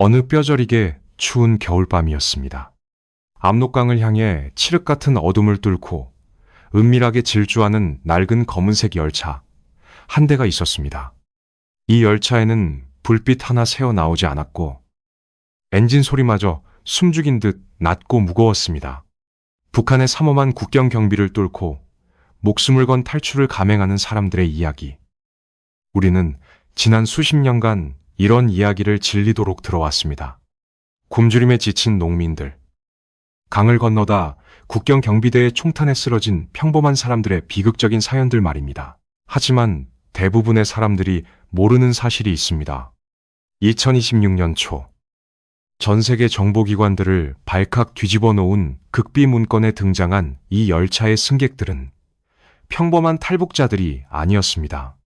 어느 뼈저리게 추운 겨울밤이었습니다. 압록강을 향해 칠흑 같은 어둠을 뚫고 은밀하게 질주하는 낡은 검은색 열차 한 대가 있었습니다. 이 열차에는 불빛 하나 새어 나오지 않았고 엔진 소리마저 숨죽인 듯 낮고 무거웠습니다. 북한의 삼엄한 국경 경비를 뚫고 목숨을 건 탈출을 감행하는 사람들의 이야기. 우리는 지난 수십 년간 이런 이야기를 질리도록 들어왔습니다. 굶주림에 지친 농민들, 강을 건너다 국경 경비대의 총탄에 쓰러진 평범한 사람들의 비극적인 사연들 말입니다. 하지만 대부분의 사람들이 모르는 사실이 있습니다. 2026년 초, 전 세계 정보기관들을 발칵 뒤집어 놓은 극비 문건에 등장한 이 열차의 승객들은 평범한 탈북자들이 아니었습니다.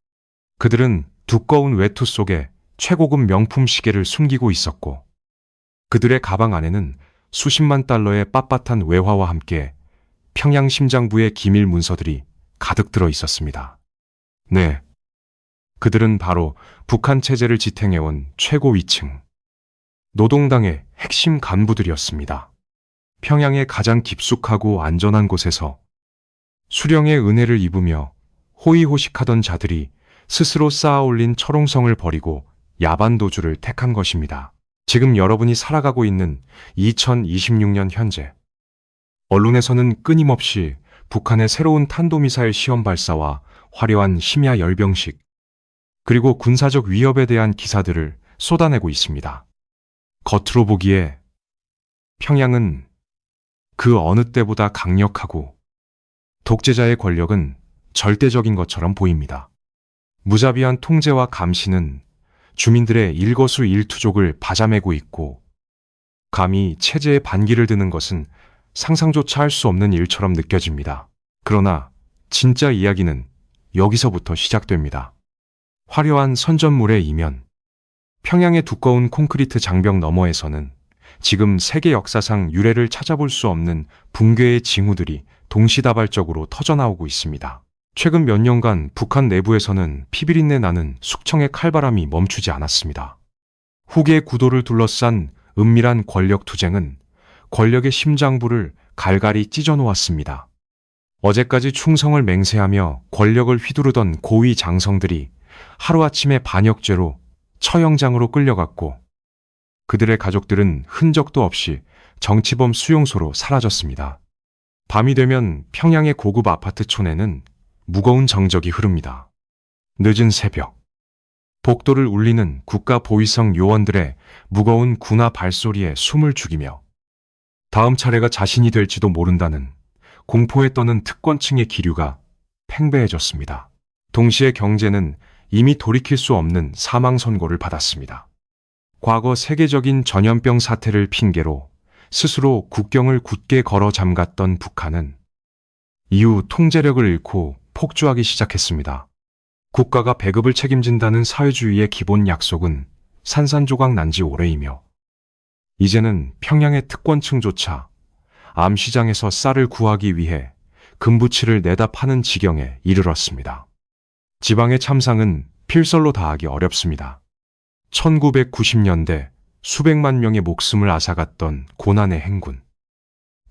그들은 두꺼운 외투 속에 최고급 명품 시계를 숨기고 있었고 그들의 가방 안에는 수십만 달러의 빳빳한 외화와 함께 평양 심장부의 기밀 문서들이 가득 들어 있었습니다. 네, 그들은 바로 북한 체제를 지탱해온 최고 위층, 노동당의 핵심 간부들이었습니다. 평양의 가장 깊숙하고 안전한 곳에서 수령의 은혜를 입으며 호의호식하던 자들이 스스로 쌓아올린 철옹성을 버리고 야반도주를 택한 것입니다. 지금 여러분이 살아가고 있는 2026년 현재, 언론에서는 끊임없이 북한의 새로운 탄도미사일 시험 발사와 화려한 심야 열병식, 그리고 군사적 위협에 대한 기사들을 쏟아내고 있습니다. 겉으로 보기에 평양은 그 어느 때보다 강력하고 독재자의 권력은 절대적인 것처럼 보입니다. 무자비한 통제와 감시는 주민들의 일거수일투족을 받아매고 있고 감히 체제에 반기를 드는 것은 상상조차 할 수 없는 일처럼 느껴집니다. 그러나 진짜 이야기는 여기서부터 시작됩니다. 화려한 선전물의 이면, 평양의 두꺼운 콘크리트 장벽 너머에서는 지금 세계 역사상 유례를 찾아볼 수 없는 붕괴의 징후들이 동시다발적으로 터져나오고 있습니다. 최근 몇 년간 북한 내부에서는 피비린내 나는 숙청의 칼바람이 멈추지 않았습니다. 후계의 구도를 둘러싼 은밀한 권력 투쟁은 권력의 심장부를 갈갈이 찢어놓았습니다. 어제까지 충성을 맹세하며 권력을 휘두르던 고위 장성들이 하루아침에 반역죄로 처형장으로 끌려갔고 그들의 가족들은 흔적도 없이 정치범 수용소로 사라졌습니다. 밤이 되면 평양의 고급 아파트촌에는 무거운 정적이 흐릅니다. 늦은 새벽, 복도를 울리는 국가보위성 요원들의 무거운 군화 발소리에 숨을 죽이며 다음 차례가 자신이 될지도 모른다는 공포에 떠는 특권층의 기류가 팽배해졌습니다. 동시에 경제는 이미 돌이킬 수 없는 사망 선고를 받았습니다. 과거 세계적인 전염병 사태를 핑계로 스스로 국경을 굳게 걸어 잠갔던 북한은 이후 통제력을 잃고 폭주하기 시작했습니다. 국가가 배급을 책임진다는 사회주의의 기본 약속은 산산조각 난 지 오래이며 이제는 평양의 특권층조차 암시장에서 쌀을 구하기 위해 금부치를 내다 파는 지경에 이르렀습니다. 지방의 참상은 필설로 다하기 어렵습니다. 1990년대 수백만 명의 목숨을 앗아갔던 고난의 행군.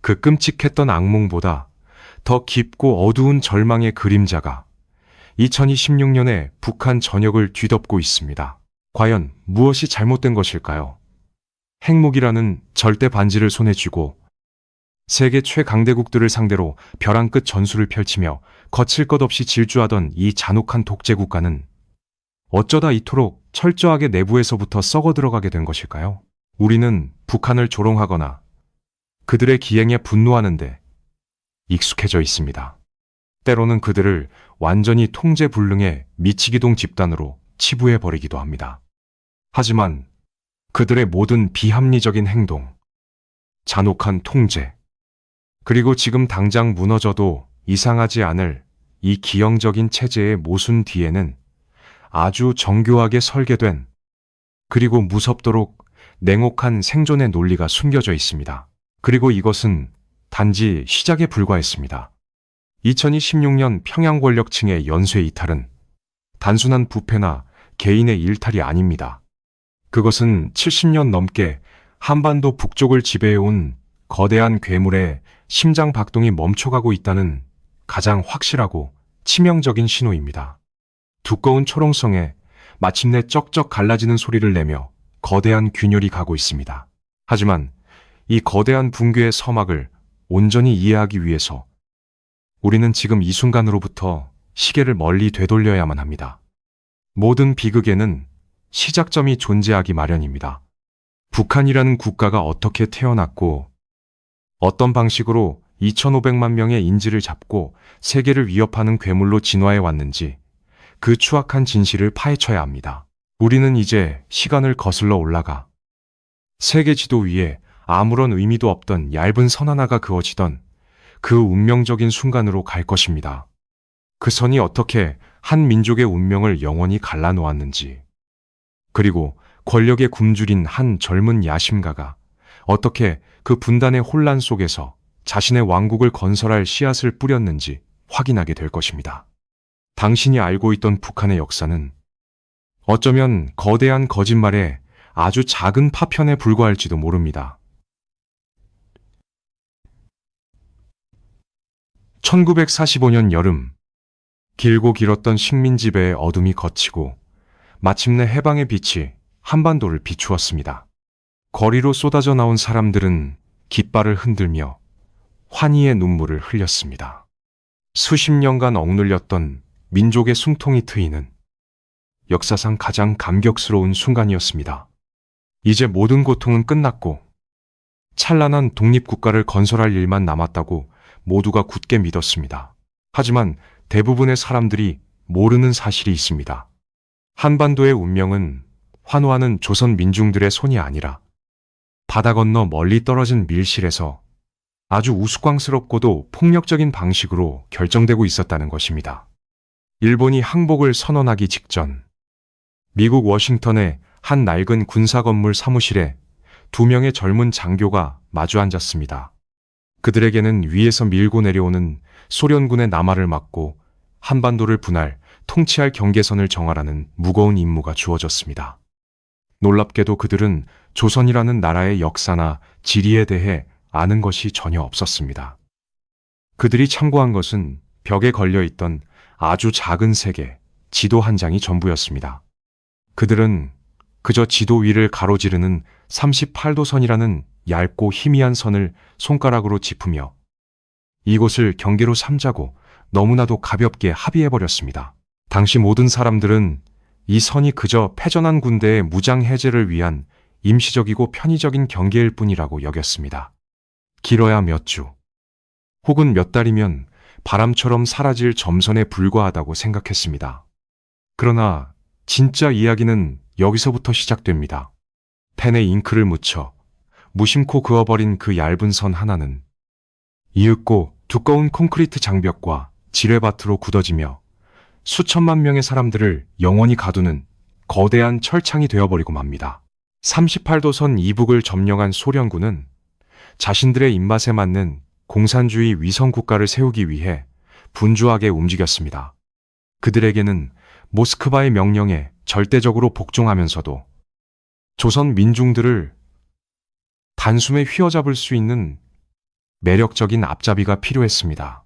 그 끔찍했던 악몽보다 더 깊고 어두운 절망의 그림자가 2026년에 북한 전역을 뒤덮고 있습니다. 과연 무엇이 잘못된 것일까요? 핵무기라는 절대 반지를 손에 쥐고 세계 최강대국들을 상대로 벼랑 끝 전술을 펼치며 거칠 것 없이 질주하던 이 잔혹한 독재 국가는 어쩌다 이토록 철저하게 내부에서부터 썩어 들어가게 된 것일까요? 우리는 북한을 조롱하거나 그들의 기행에 분노하는데 익숙해져 있습니다. 때로는 그들을 완전히 통제불능의 미치기동 집단으로 치부해버리기도 합니다. 하지만 그들의 모든 비합리적인 행동, 잔혹한 통제, 그리고 지금 당장 무너져도 이상하지 않을 이 기형적인 체제의 모순 뒤에는 아주 정교하게 설계된 그리고 무섭도록 냉혹한 생존의 논리가 숨겨져 있습니다. 그리고 이것은 단지 시작에 불과했습니다. 2026년 평양 권력층의 연쇄 이탈은 단순한 부패나 개인의 일탈이 아닙니다. 그것은 70년 넘게 한반도 북쪽을 지배해온 거대한 괴물의 심장 박동이 멈춰가고 있다는 가장 확실하고 치명적인 신호입니다. 두꺼운 초롱성에 마침내 쩍쩍 갈라지는 소리를 내며 거대한 균열이 가고 있습니다. 하지만 이 거대한 붕괴의 서막을 온전히 이해하기 위해서 우리는 지금 이 순간으로부터 시계를 멀리 되돌려야만 합니다. 모든 비극에는 시작점이 존재하기 마련입니다. 북한이라는 국가가 어떻게 태어났고 어떤 방식으로 2,500만 명의 인지를 잡고 세계를 위협하는 괴물로 진화해 왔는지 그 추악한 진실을 파헤쳐야 합니다. 우리는 이제 시간을 거슬러 올라가 세계 지도 위에 아무런 의미도 없던 얇은 선 하나가 그어지던 그 운명적인 순간으로 갈 것입니다. 그 선이 어떻게 한 민족의 운명을 영원히 갈라놓았는지, 그리고 권력에 굶주린 한 젊은 야심가가 어떻게 그 분단의 혼란 속에서 자신의 왕국을 건설할 씨앗을 뿌렸는지 확인하게 될 것입니다. 당신이 알고 있던 북한의 역사는 어쩌면 거대한 거짓말의 아주 작은 파편에 불과할지도 모릅니다. 1945년 여름, 길고 길었던 식민지배의 어둠이 걷히고 마침내 해방의 빛이 한반도를 비추었습니다. 거리로 쏟아져 나온 사람들은 깃발을 흔들며 환희의 눈물을 흘렸습니다. 수십 년간 억눌렸던 민족의 숨통이 트이는 역사상 가장 감격스러운 순간이었습니다. 이제 모든 고통은 끝났고 찬란한 독립국가를 건설할 일만 남았다고 모두가 굳게 믿었습니다. 하지만 대부분의 사람들이 모르는 사실이 있습니다. 한반도의 운명은 환호하는 조선 민중들의 손이 아니라 바다 건너 멀리 떨어진 밀실에서 아주 우스꽝스럽고도 폭력적인 방식으로 결정되고 있었다는 것입니다. 일본이 항복을 선언하기 직전 미국 워싱턴의 한 낡은 군사건물 사무실에 두 명의 젊은 장교가 마주 앉았습니다. 그들에게는 위에서 밀고 내려오는 소련군의 남하를 막고 한반도를 분할, 통치할 경계선을 정하라는 무거운 임무가 주어졌습니다. 놀랍게도 그들은 조선이라는 나라의 역사나 지리에 대해 아는 것이 전혀 없었습니다. 그들이 참고한 것은 벽에 걸려있던 아주 작은 색의 지도 한 장이 전부였습니다. 그들은 그저 지도 위를 가로지르는 38도선이라는 얇고 희미한 선을 손가락으로 짚으며 이곳을 경계로 삼자고 너무나도 가볍게 합의해버렸습니다. 당시 모든 사람들은 이 선이 그저 패전한 군대의 무장 해제를 위한 임시적이고 편의적인 경계일 뿐이라고 여겼습니다. 길어야 몇 주, 혹은 몇 달이면 바람처럼 사라질 점선에 불과하다고 생각했습니다. 그러나 진짜 이야기는 여기서부터 시작됩니다. 펜에 잉크를 묻혀 무심코 그어버린 그 얇은 선 하나는 이윽고 두꺼운 콘크리트 장벽과 지뢰밭으로 굳어지며 수천만 명의 사람들을 영원히 가두는 거대한 철창이 되어버리고 맙니다. 38도선 이북을 점령한 소련군은 자신들의 입맛에 맞는 공산주의 위성국가를 세우기 위해 분주하게 움직였습니다. 그들에게는 모스크바의 명령에 절대적으로 복종하면서도 조선 민중들을 단숨에 휘어잡을 수 있는 매력적인 앞잡이가 필요했습니다.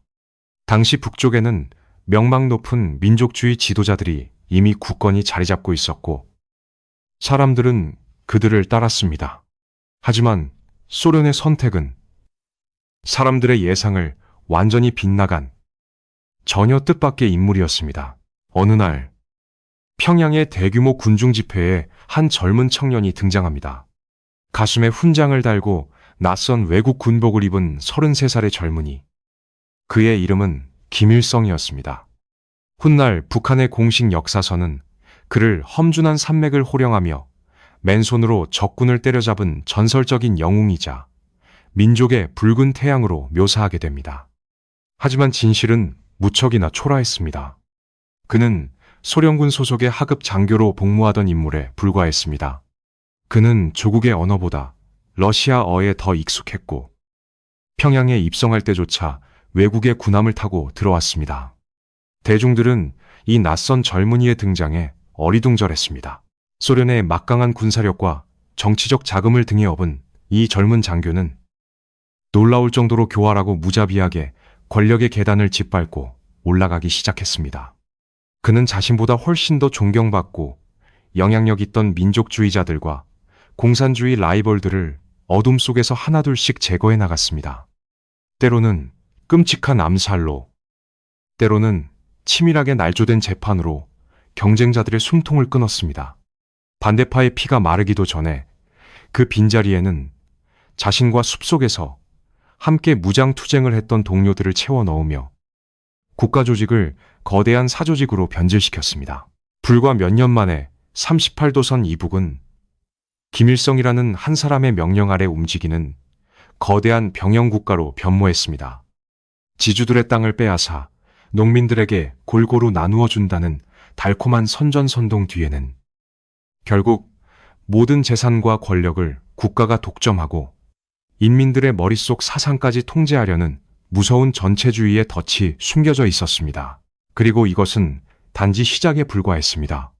당시 북쪽에는 명망 높은 민족주의 지도자들이 이미 굳건히 자리 잡고 있었고 사람들은 그들을 따랐습니다. 하지만 소련의 선택은 사람들의 예상을 완전히 빗나간 전혀 뜻밖의 인물이었습니다. 어느 날 평양의 대규모 군중 집회에 한 젊은 청년이 등장합니다. 가슴에 훈장을 달고 낯선 외국 군복을 입은 33살의 젊은이. 그의 이름은 김일성이었습니다. 훗날 북한의 공식 역사서는 그를 험준한 산맥을 호령하며 맨손으로 적군을 때려잡은 전설적인 영웅이자 민족의 붉은 태양으로 묘사하게 됩니다. 하지만 진실은 무척이나 초라했습니다. 그는 소련군 소속의 하급 장교로 복무하던 인물에 불과했습니다. 그는 조국의 언어보다 러시아어에 더 익숙했고 평양에 입성할 때조차 외국의 군함을 타고 들어왔습니다. 대중들은 이 낯선 젊은이의 등장에 어리둥절했습니다. 소련의 막강한 군사력과 정치적 자금을 등에 업은 이 젊은 장교는 놀라울 정도로 교활하고 무자비하게 권력의 계단을 짓밟고 올라가기 시작했습니다. 그는 자신보다 훨씬 더 존경받고 영향력 있던 민족주의자들과 공산주의 라이벌들을 어둠 속에서 하나둘씩 제거해 나갔습니다. 때로는 끔찍한 암살로, 때로는 치밀하게 날조된 재판으로 경쟁자들의 숨통을 끊었습니다. 반대파의 피가 마르기도 전에 그 빈자리에는 자신과 숲속에서 함께 무장투쟁을 했던 동료들을 채워 넣으며 국가 조직을 거대한 사조직으로 변질시켰습니다. 불과 몇 년 만에 38도선 이북은 김일성이라는 한 사람의 명령 아래 움직이는 거대한 병영국가로 변모했습니다. 지주들의 땅을 빼앗아 농민들에게 골고루 나누어 준다는 달콤한 선전선동 뒤에는 결국 모든 재산과 권력을 국가가 독점하고 인민들의 머릿속 사상까지 통제하려는 무서운 전체주의의 덫이 숨겨져 있었습니다. 그리고 이것은 단지 시작에 불과했습니다.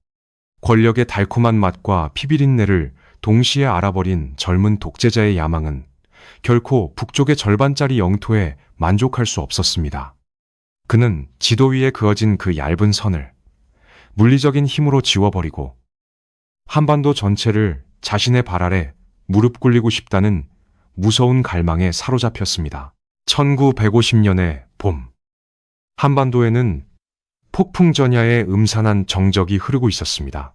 권력의 달콤한 맛과 피비린내를 동시에 알아버린 젊은 독재자의 야망은 결코 북쪽의 절반짜리 영토에 만족할 수 없었습니다. 그는 지도 위에 그어진 그 얇은 선을 물리적인 힘으로 지워버리고 한반도 전체를 자신의 발 아래 무릎 꿇리고 싶다는 무서운 갈망에 사로잡혔습니다. 1950년의 봄, 한반도에는 폭풍전야의 음산한 정적이 흐르고 있었습니다.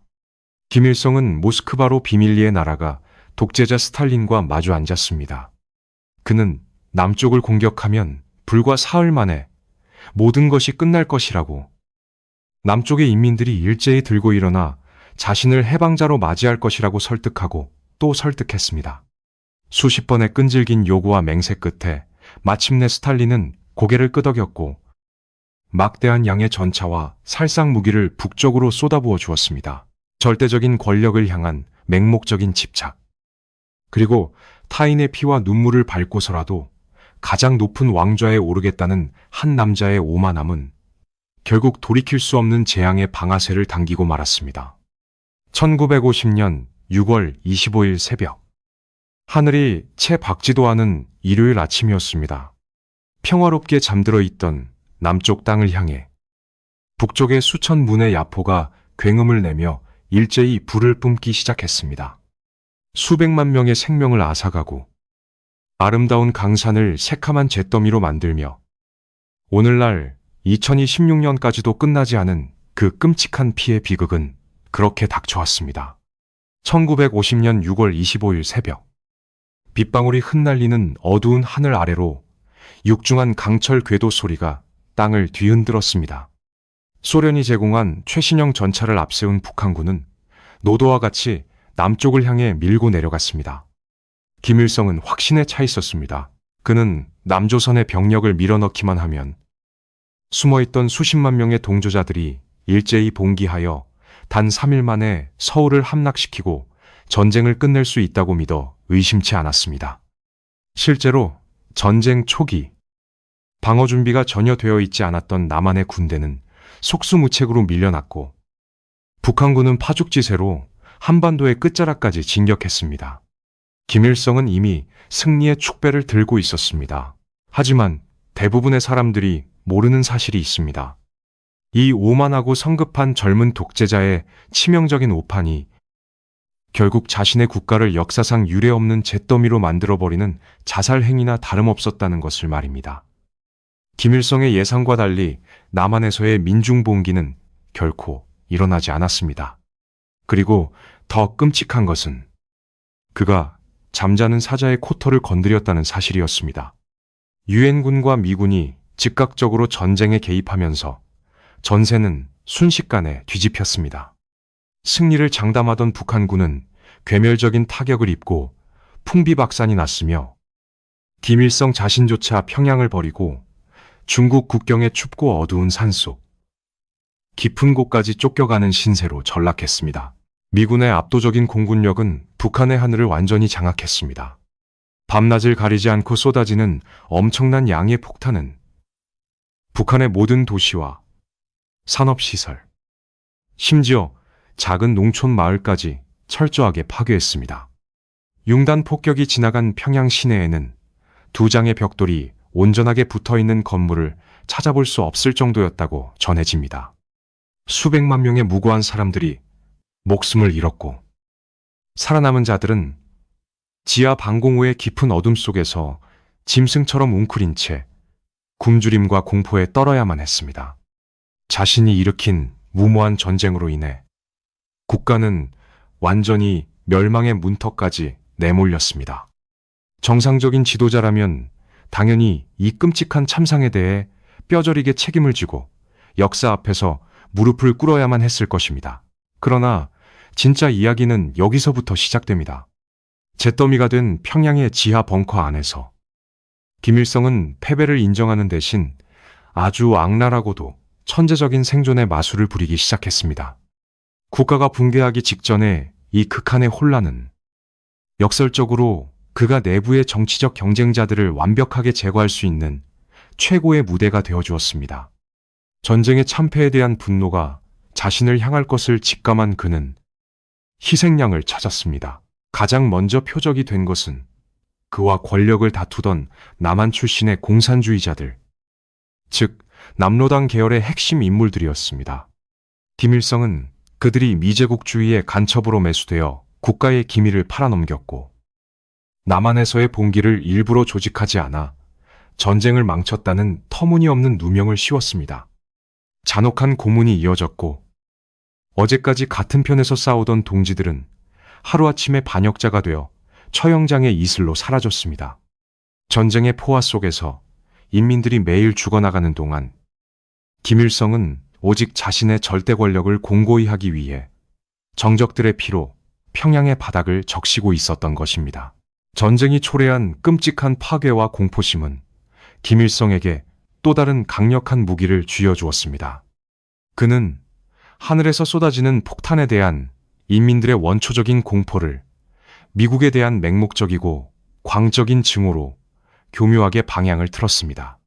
김일성은 모스크바로 비밀리에 날아가 독재자 스탈린과 마주 앉았습니다. 그는 남쪽을 공격하면 불과 사흘 만에 모든 것이 끝날 것이라고, 남쪽의 인민들이 일제히 들고 일어나 자신을 해방자로 맞이할 것이라고 설득하고 또 설득했습니다. 수십 번의 끈질긴 요구와 맹세 끝에 마침내 스탈린은 고개를 끄덕였고 막대한 양의 전차와 살상 무기를 북쪽으로 쏟아부어 주었습니다. 절대적인 권력을 향한 맹목적인 집착, 그리고 타인의 피와 눈물을 밟고서라도 가장 높은 왕좌에 오르겠다는 한 남자의 오만함은 결국 돌이킬 수 없는 재앙의 방아쇠를 당기고 말았습니다. 1950년 6월 25일 새벽, 하늘이 채 밝지도 않은 일요일 아침이었습니다. 평화롭게 잠들어 있던 남쪽 땅을 향해 북쪽의 수천 문의 야포가 굉음을 내며 일제히 불을 뿜기 시작했습니다. 수백만 명의 생명을 앗아가고 아름다운 강산을 새카만 잿더미로 만들며 오늘날 2026년까지도 끝나지 않은 그 끔찍한 피의 비극은 그렇게 닥쳐왔습니다. 1950년 6월 25일 새벽, 빗방울이 흩날리는 어두운 하늘 아래로 육중한 강철 궤도 소리가 땅을 뒤흔들었습니다. 소련이 제공한 최신형 전차를 앞세운 북한군은 노도와 같이 남쪽을 향해 밀고 내려갔습니다. 김일성은 확신에 차 있었습니다. 그는 남조선의 병력을 밀어넣기만 하면 숨어있던 수십만 명의 동조자들이 일제히 봉기하여 단 3일 만에 서울을 함락시키고 전쟁을 끝낼 수 있다고 믿어 의심치 않았습니다. 실제로 전쟁 초기, 방어 준비가 전혀 되어 있지 않았던 남한의 군대는 속수무책으로 밀려났고 북한군은 파죽지세로 한반도의 끝자락까지 진격했습니다. 김일성은 이미 승리의 축배를 들고 있었습니다. 하지만 대부분의 사람들이 모르는 사실이 있습니다. 이 오만하고 성급한 젊은 독재자의 치명적인 오판이 결국 자신의 국가를 역사상 유례없는 잿더미로 만들어버리는 자살 행위나 다름없었다는 것을 말입니다. 김일성의 예상과 달리 남한에서의 민중봉기는 결코 일어나지 않았습니다. 그리고 더 끔찍한 것은 그가 잠자는 사자의 코털을 건드렸다는 사실이었습니다. 유엔군과 미군이 즉각적으로 전쟁에 개입하면서 전세는 순식간에 뒤집혔습니다. 승리를 장담하던 북한군은 괴멸적인 타격을 입고 풍비박산이 났으며 김일성 자신조차 평양을 버리고 중국 국경의 춥고 어두운 산속, 깊은 곳까지 쫓겨가는 신세로 전락했습니다. 미군의 압도적인 공군력은 북한의 하늘을 완전히 장악했습니다. 밤낮을 가리지 않고 쏟아지는 엄청난 양의 폭탄은 북한의 모든 도시와 산업시설, 심지어 작은 농촌 마을까지 철저하게 파괴했습니다. 융단 폭격이 지나간 평양 시내에는 두 장의 벽돌이 온전하게 붙어있는 건물을 찾아볼 수 없을 정도였다고 전해집니다. 수백만 명의 무고한 사람들이 목숨을 잃었고, 살아남은 자들은 지하 방공호의 깊은 어둠 속에서 짐승처럼 웅크린 채 굶주림과 공포에 떨어야만 했습니다. 자신이 일으킨 무모한 전쟁으로 인해 국가는 완전히 멸망의 문턱까지 내몰렸습니다. 정상적인 지도자라면 당연히 이 끔찍한 참상에 대해 뼈저리게 책임을 지고 역사 앞에서 무릎을 꿇어야만 했을 것입니다. 그러나 진짜 이야기는 여기서부터 시작됩니다. 잿더미가 된 평양의 지하 벙커 안에서 김일성은 패배를 인정하는 대신 아주 악랄하고도 천재적인 생존의 마술을 부리기 시작했습니다. 국가가 붕괴하기 직전에 이 극한의 혼란은 역설적으로 그가 내부의 정치적 경쟁자들을 완벽하게 제거할 수 있는 최고의 무대가 되어주었습니다. 전쟁의 참패에 대한 분노가 자신을 향할 것을 직감한 그는 희생양을 찾았습니다. 가장 먼저 표적이 된 것은 그와 권력을 다투던 남한 출신의 공산주의자들, 즉 남로당 계열의 핵심 인물들이었습니다. 김일성은 그들이 미제국주의의 간첩으로 매수되어 국가의 기밀을 팔아넘겼고, 남한에서의 봉기를 일부러 조직하지 않아 전쟁을 망쳤다는 터무니없는 누명을 씌웠습니다. 잔혹한 고문이 이어졌고, 어제까지 같은 편에서 싸우던 동지들은 하루아침에 반역자가 되어 처형장의 이슬로 사라졌습니다. 전쟁의 포화 속에서 인민들이 매일 죽어나가는 동안 김일성은 오직 자신의 절대 권력을 공고히 하기 위해 정적들의 피로 평양의 바닥을 적시고 있었던 것입니다. 전쟁이 초래한 끔찍한 파괴와 공포심은 김일성에게 또 다른 강력한 무기를 쥐어주었습니다. 그는 하늘에서 쏟아지는 폭탄에 대한 인민들의 원초적인 공포를 미국에 대한 맹목적이고 광적인 증오로 교묘하게 방향을 틀었습니다.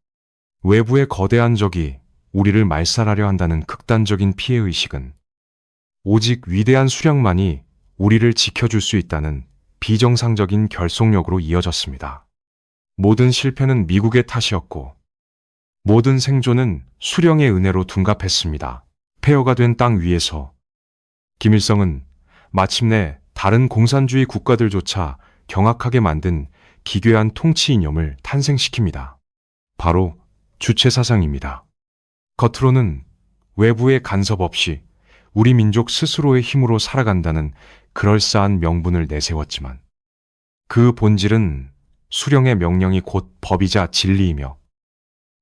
외부의 거대한 적이 우리를 말살하려 한다는 극단적인 피해의식은 오직 위대한 수령만이 우리를 지켜줄 수 있다는 비정상적인 결속력으로 이어졌습니다. 모든 실패는 미국의 탓이었고, 모든 생존은 수령의 은혜로 둔갑했습니다. 폐허가 된 땅 위에서 김일성은 마침내 다른 공산주의 국가들조차 경악하게 만든 기괴한 통치 이념을 탄생시킵니다. 바로 주체사상입니다. 겉으로는 외부의 간섭 없이 우리 민족 스스로의 힘으로 살아간다는 그럴싸한 명분을 내세웠지만, 그 본질은 수령의 명령이 곧 법이자 진리이며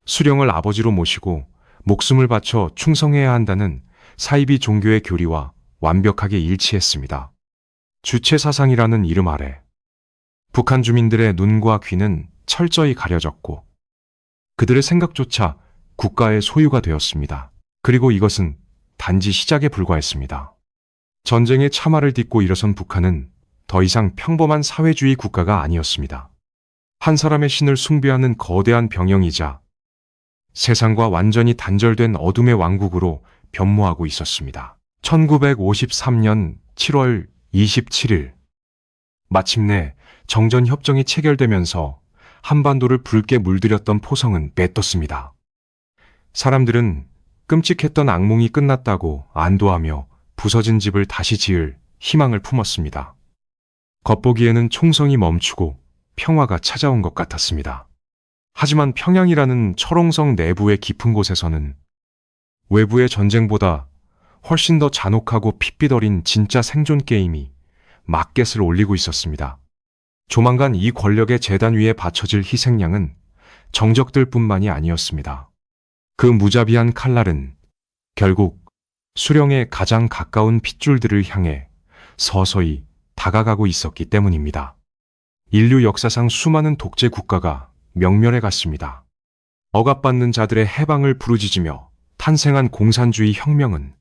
수령을 아버지로 모시고 목숨을 바쳐 충성해야 한다는 사이비 종교의 교리와 완벽하게 일치했습니다. 주체사상이라는 이름 아래 북한 주민들의 눈과 귀는 철저히 가려졌고, 그들의 생각조차 국가의 소유가 되었습니다. 그리고 이것은 단지 시작에 불과했습니다. 전쟁의 참화를 딛고 일어선 북한은 더 이상 평범한 사회주의 국가가 아니었습니다. 한 사람의 신을 숭배하는 거대한 병영이자 세상과 완전히 단절된 어둠의 왕국으로 변모하고 있었습니다. 1953년 7월 27일, 마침내 정전협정이 체결되면서 한반도를 붉게 물들였던 포성은 빼떴습니다. 사람들은 끔찍했던 악몽이 끝났다고 안도하며 부서진 집을 다시 지을 희망을 품었습니다. 겉보기에는 총성이 멈추고 평화가 찾아온 것 같았습니다. 하지만 평양이라는 철옹성 내부의 깊은 곳에서는 외부의 전쟁보다 훨씬 더 잔혹하고 핏빛 어린 진짜 생존 게임이 마켓을 올리고 있었습니다. 조만간 이 권력의 재단 위에 바쳐질 희생양은 정적들뿐만이 아니었습니다. 그 무자비한 칼날은 결국 수령에 가장 가까운 핏줄들을 향해 서서히 다가가고 있었기 때문입니다. 인류 역사상 수많은 독재 국가가 명멸해 갔습니다. 억압받는 자들의 해방을 부르짖으며 탄생한 공산주의 혁명은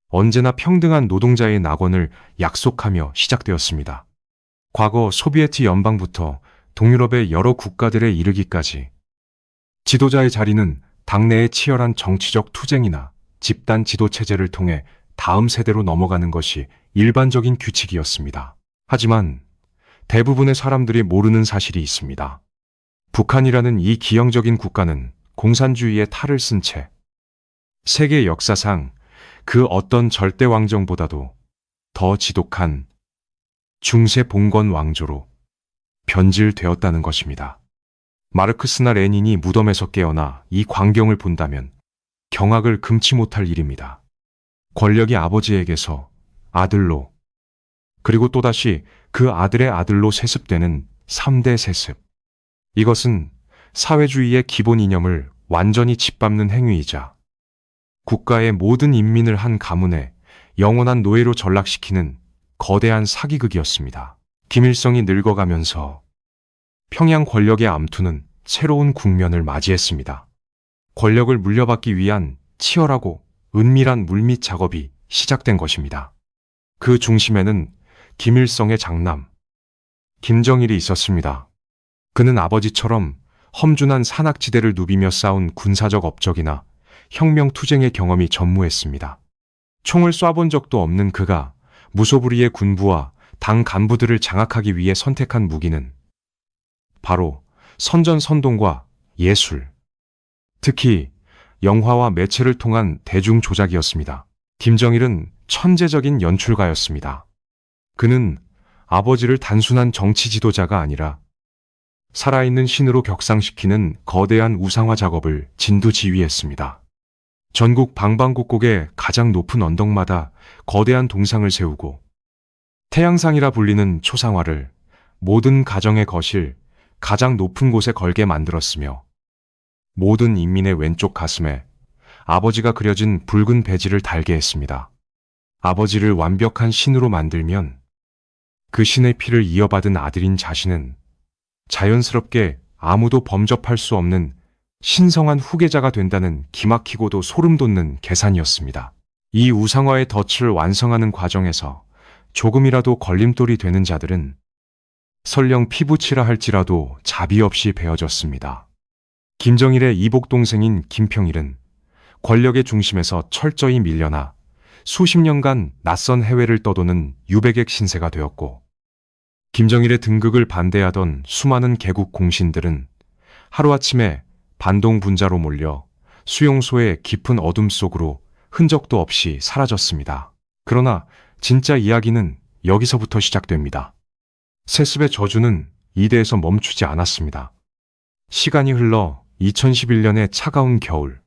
언제나 평등한 노동자의 낙원을 약속하며 시작되었습니다. 과거 소비에트 연방부터 동유럽의 여러 국가들에 이르기까지 지도자의 자리는 당내의 치열한 정치적 투쟁이나 집단 지도 체제를 통해 다음 세대로 넘어가는 것이 일반적인 규칙이었습니다. 하지만 대부분의 사람들이 모르는 사실이 있습니다. 북한이라는 이 기형적인 국가는 공산주의의 탈을 쓴 채 세계 역사상 그 어떤 절대 왕정보다도 더 지독한 중세 봉건 왕조로 변질되었다는 것입니다. 마르크스나 레닌이 무덤에서 깨어나 이 광경을 본다면 경악을 금치 못할 일입니다. 권력이 아버지에게서 아들로, 그리고 또다시 그 아들의 아들로 세습되는 3대 세습. 이것은 사회주의의 기본 이념을 완전히 짓밟는 행위이자 국가의 모든 인민을 한 가문에 영원한 노예로 전락시키는 거대한 사기극이었습니다. 김일성이 늙어가면서 평양 권력의 암투는 새로운 국면을 맞이했습니다. 권력을 물려받기 위한 치열하고 은밀한 물밑 작업이 시작된 것입니다. 그 중심에는 김일성의 장남, 김정일이 있었습니다. 그는 아버지처럼 험준한 산악지대를 누비며 싸운 군사적 업적이나 혁명투쟁의 경험이 전무했습니다. 총을 쏴본 적도 없는 그가 무소불위의 군부와 당 간부들을 장악하기 위해 선택한 무기는 바로 선전선동과 예술, 특히 영화와 매체를 통한 대중 조작이었습니다. 김정일은 천재적인 연출가였습니다. 그는 아버지를 단순한 정치 지도자가 아니라 살아있는 신으로 격상시키는 거대한 우상화 작업을 진두지휘했습니다. 전국 방방곡곡의 가장 높은 언덕마다 거대한 동상을 세우고 태양상이라 불리는 초상화를 모든 가정의 거실, 가장 높은 곳에 걸게 만들었으며 모든 인민의 왼쪽 가슴에 아버지가 그려진 붉은 배지를 달게 했습니다. 아버지를 완벽한 신으로 만들면 그 신의 피를 이어받은 아들인 자신은 자연스럽게 아무도 범접할 수 없는 신성한 후계자가 된다는 기막히고도 소름 돋는 계산이었습니다. 이 우상화의 덫을 완성하는 과정에서 조금이라도 걸림돌이 되는 자들은 설령 피부치라 할지라도 자비 없이 베어졌습니다. 김정일의 이복 동생인 김평일은 권력의 중심에서 철저히 밀려나 수십 년간 낯선 해외를 떠도는 유배객 신세가 되었고, 김정일의 등극을 반대하던 수많은 개국 공신들은 하루아침에 반동 분자로 몰려 수용소의 깊은 어둠 속으로 흔적도 없이 사라졌습니다. 그러나 진짜 이야기는 여기서부터 시작됩니다. 세습의 저주는 이대에서 멈추지 않았습니다. 시간이 흘러 2011년의 차가운 겨울,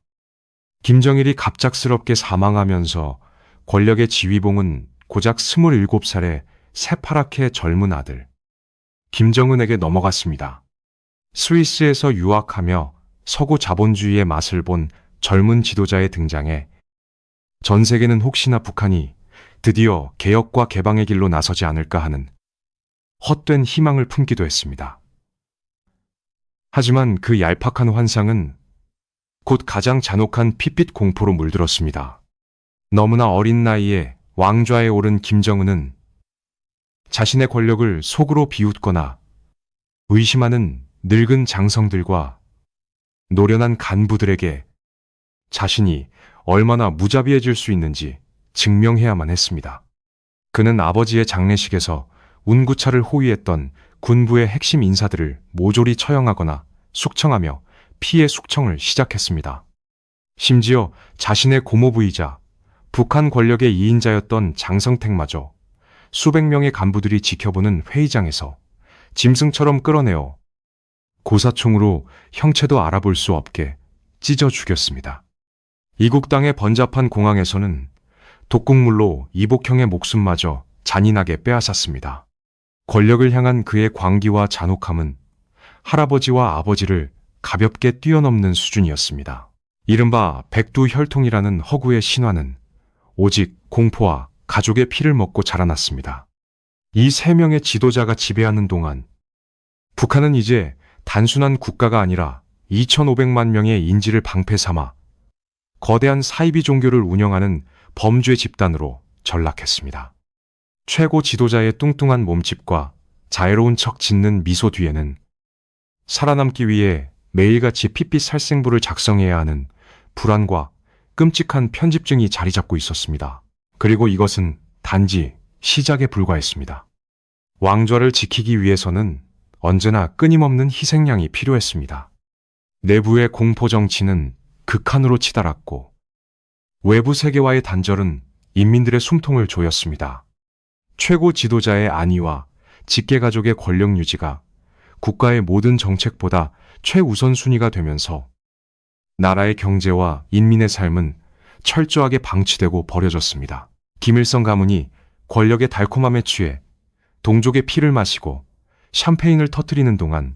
김정일이 갑작스럽게 사망하면서 권력의 지휘봉은 고작 27살의 새파랗게 젊은 아들 김정은에게 넘어갔습니다. 스위스에서 유학하며 서구 자본주의의 맛을 본 젊은 지도자의 등장에 전 세계는 혹시나 북한이 드디어 개혁과 개방의 길로 나서지 않을까 하는 헛된 희망을 품기도 했습니다. 하지만 그 얄팍한 환상은 곧 가장 잔혹한 핏빛 공포로 물들었습니다. 너무나 어린 나이에 왕좌에 오른 김정은은 자신의 권력을 속으로 비웃거나 의심하는 늙은 장성들과 노련한 간부들에게 자신이 얼마나 무자비해질 수 있는지 증명해야만 했습니다. 그는 아버지의 장례식에서 운구차를 호위했던 군부의 핵심 인사들을 모조리 처형하거나 숙청하며 피해 숙청을 시작했습니다. 심지어 자신의 고모부이자 북한 권력의 2인자였던 장성택마저 수백 명의 간부들이 지켜보는 회의장에서 짐승처럼 끌어내어 고사총으로 형체도 알아볼 수 없게 찢어 죽였습니다. 이국 땅의 번잡한 공항에서는 독국물로 이복형의 목숨마저 잔인하게 빼앗았습니다. 권력을 향한 그의 광기와 잔혹함은 할아버지와 아버지를 가볍게 뛰어넘는 수준이었습니다. 이른바 백두혈통이라는 허구의 신화는 오직 공포와 가족의 피를 먹고 자라났습니다. 이 세 명의 지도자가 지배하는 동안 북한은 이제 단순한 국가가 아니라 2,500만 명의 인지를 방패 삼아 거대한 사이비 종교를 운영하는 범죄 집단으로 전락했습니다. 최고 지도자의 뚱뚱한 몸집과 자애로운 척 짓는 미소 뒤에는 살아남기 위해 매일같이 핏빛 살생부를 작성해야 하는 불안과 끔찍한 편집증이 자리 잡고 있었습니다. 그리고 이것은 단지 시작에 불과했습니다. 왕좌를 지키기 위해서는 언제나 끊임없는 희생양이 필요했습니다. 내부의 공포 정치는 극한으로 치달았고 외부 세계와의 단절은 인민들의 숨통을 조였습니다. 최고 지도자의 안위와 직계가족의 권력 유지가 국가의 모든 정책보다 최우선 순위가 되면서 나라의 경제와 인민의 삶은 철저하게 방치되고 버려졌습니다. 김일성 가문이 권력의 달콤함에 취해 동족의 피를 마시고 샴페인을 터뜨리는 동안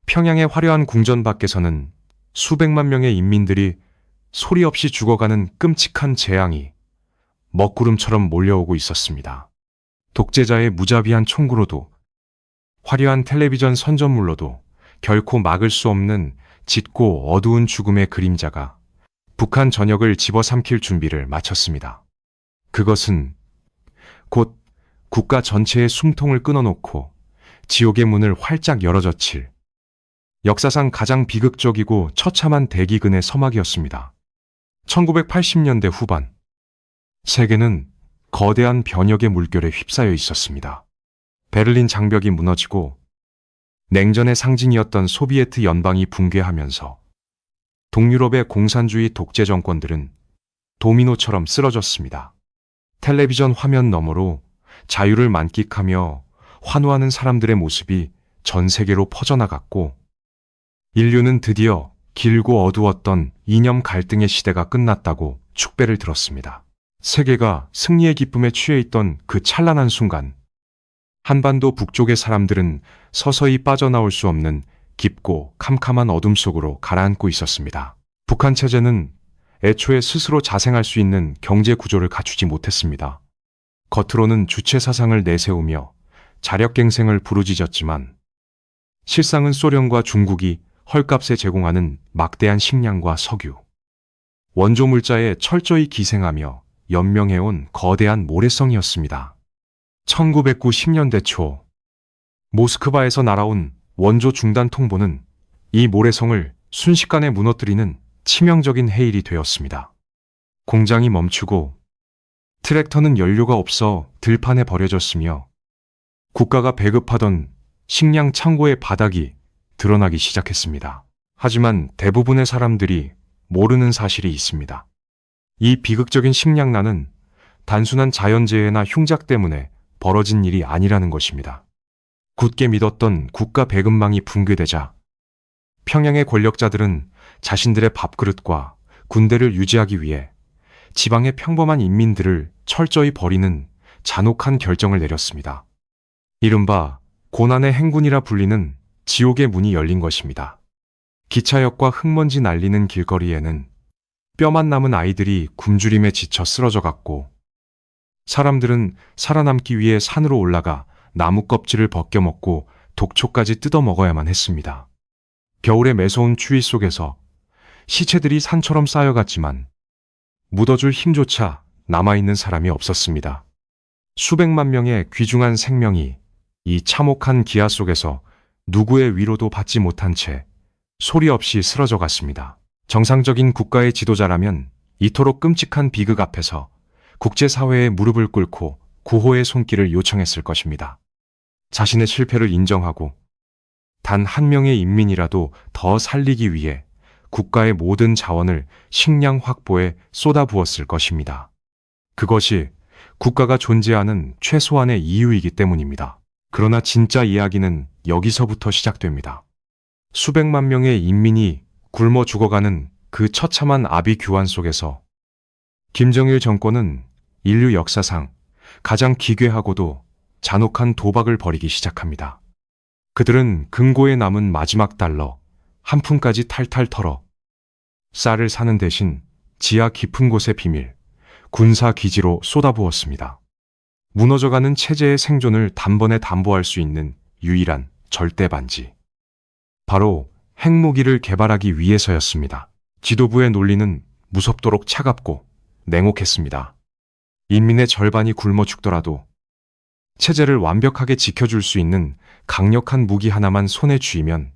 평양의 화려한 궁전 밖에서는 수백만 명의 인민들이 소리 없이 죽어가는 끔찍한 재앙이 먹구름처럼 몰려오고 있었습니다. 독재자의 무자비한 총구로도 화려한 텔레비전 선전물로도 결코 막을 수 없는 짙고 어두운 죽음의 그림자가 북한 전역을 집어삼킬 준비를 마쳤습니다. 그것은 곧 국가 전체의 숨통을 끊어놓고 지옥의 문을 활짝 열어젖힐 역사상 가장 비극적이고 처참한 대기근의 서막이었습니다. 1980년대 후반, 세계는 거대한 변혁의 물결에 휩싸여 있었습니다. 베를린 장벽이 무너지고 냉전의 상징이었던 소비에트 연방이 붕괴하면서 동유럽의 공산주의 독재 정권들은 도미노처럼 쓰러졌습니다. 텔레비전 화면 너머로 자유를 만끽하며 환호하는 사람들의 모습이 전 세계로 퍼져나갔고 인류는 드디어 길고 어두웠던 이념 갈등의 시대가 끝났다고 축배를 들었습니다. 세계가 승리의 기쁨에 취해 있던 그 찬란한 순간, 한반도 북쪽의 사람들은 서서히 빠져나올 수 없는 깊고 캄캄한 어둠 속으로 가라앉고 있었습니다. 북한 체제는 애초에 스스로 자생할 수 있는 경제 구조를 갖추지 못했습니다. 겉으로는 주체 사상을 내세우며 자력갱생을 부르짖었지만 실상은 소련과 중국이 헐값에 제공하는 막대한 식량과 석유, 원조 물자에 철저히 기생하며 연명해온 거대한 모래성이었습니다. 1990년대 초 모스크바에서 날아온 원조 중단 통보는 이 모래성을 순식간에 무너뜨리는 치명적인 해일이 되었습니다. 공장이 멈추고 트랙터는 연료가 없어 들판에 버려졌으며 국가가 배급하던 식량 창고의 바닥이 드러나기 시작했습니다. 하지만 대부분의 사람들이 모르는 사실이 있습니다. 이 비극적인 식량난은 단순한 자연재해나 흉작 때문에 벌어진 일이 아니라는 것입니다. 굳게 믿었던 국가 배급망이 붕괴되자 평양의 권력자들은 자신들의 밥그릇과 군대를 유지하기 위해 지방의 평범한 인민들을 철저히 버리는 잔혹한 결정을 내렸습니다. 이른바 고난의 행군이라 불리는 지옥의 문이 열린 것입니다. 기차역과 흙먼지 날리는 길거리에는 뼈만 남은 아이들이 굶주림에 지쳐 쓰러져 갔고 사람들은 살아남기 위해 산으로 올라가 나무 껍질을 벗겨 먹고 독초까지 뜯어 먹어야만 했습니다. 겨울의 매서운 추위 속에서 시체들이 산처럼 쌓여갔지만 묻어줄 힘조차 남아있는 사람이 없었습니다. 수백만 명의 귀중한 생명이 이 참혹한 기아 속에서 누구의 위로도 받지 못한 채 소리 없이 쓰러져 갔습니다. 정상적인 국가의 지도자라면 이토록 끔찍한 비극 앞에서 국제사회에 무릎을 꿇고 구호의 손길을 요청했을 것입니다. 자신의 실패를 인정하고 단 한 명의 인민이라도 더 살리기 위해 국가의 모든 자원을 식량 확보에 쏟아부었을 것입니다. 그것이 국가가 존재하는 최소한의 이유이기 때문입니다. 그러나 진짜 이야기는 여기서부터 시작됩니다. 수백만 명의 인민이 굶어 죽어가는 그 처참한 아비규환 속에서 김정일 정권은 인류 역사상 가장 기괴하고도 잔혹한 도박을 벌이기 시작합니다. 그들은 금고에 남은 마지막 달러 한 푼까지 탈탈 털어 쌀을 사는 대신 지하 깊은 곳의 비밀, 군사기지로 쏟아부었습니다. 무너져가는 체제의 생존을 단번에 담보할 수 있는 유일한 절대 반지. 바로 핵무기를 개발하기 위해서였습니다. 지도부의 논리는 무섭도록 차갑고 냉혹했습니다. 인민의 절반이 굶어 죽더라도 체제를 완벽하게 지켜줄 수 있는 강력한 무기 하나만 손에 쥐면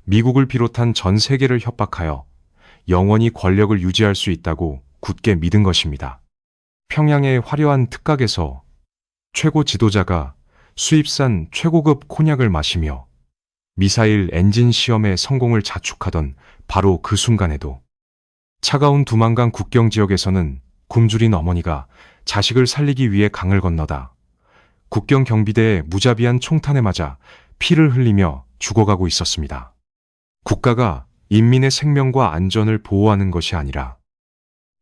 미국을 비롯한 전 세계를 협박하여 영원히 권력을 유지할 수 있다고 굳게 믿은 것입니다. 평양의 화려한 특각에서 최고 지도자가 수입산 최고급 콘약을 마시며 미사일 엔진 시험의 성공을 자축하던 바로 그 순간에도 차가운 두만강 국경 지역에서는 굶주린 어머니가 자식을 살리기 위해 강을 건너다 국경 경비대의 무자비한 총탄에 맞아 피를 흘리며 죽어가고 있었습니다. 국가가 인민의 생명과 안전을 보호하는 것이 아니라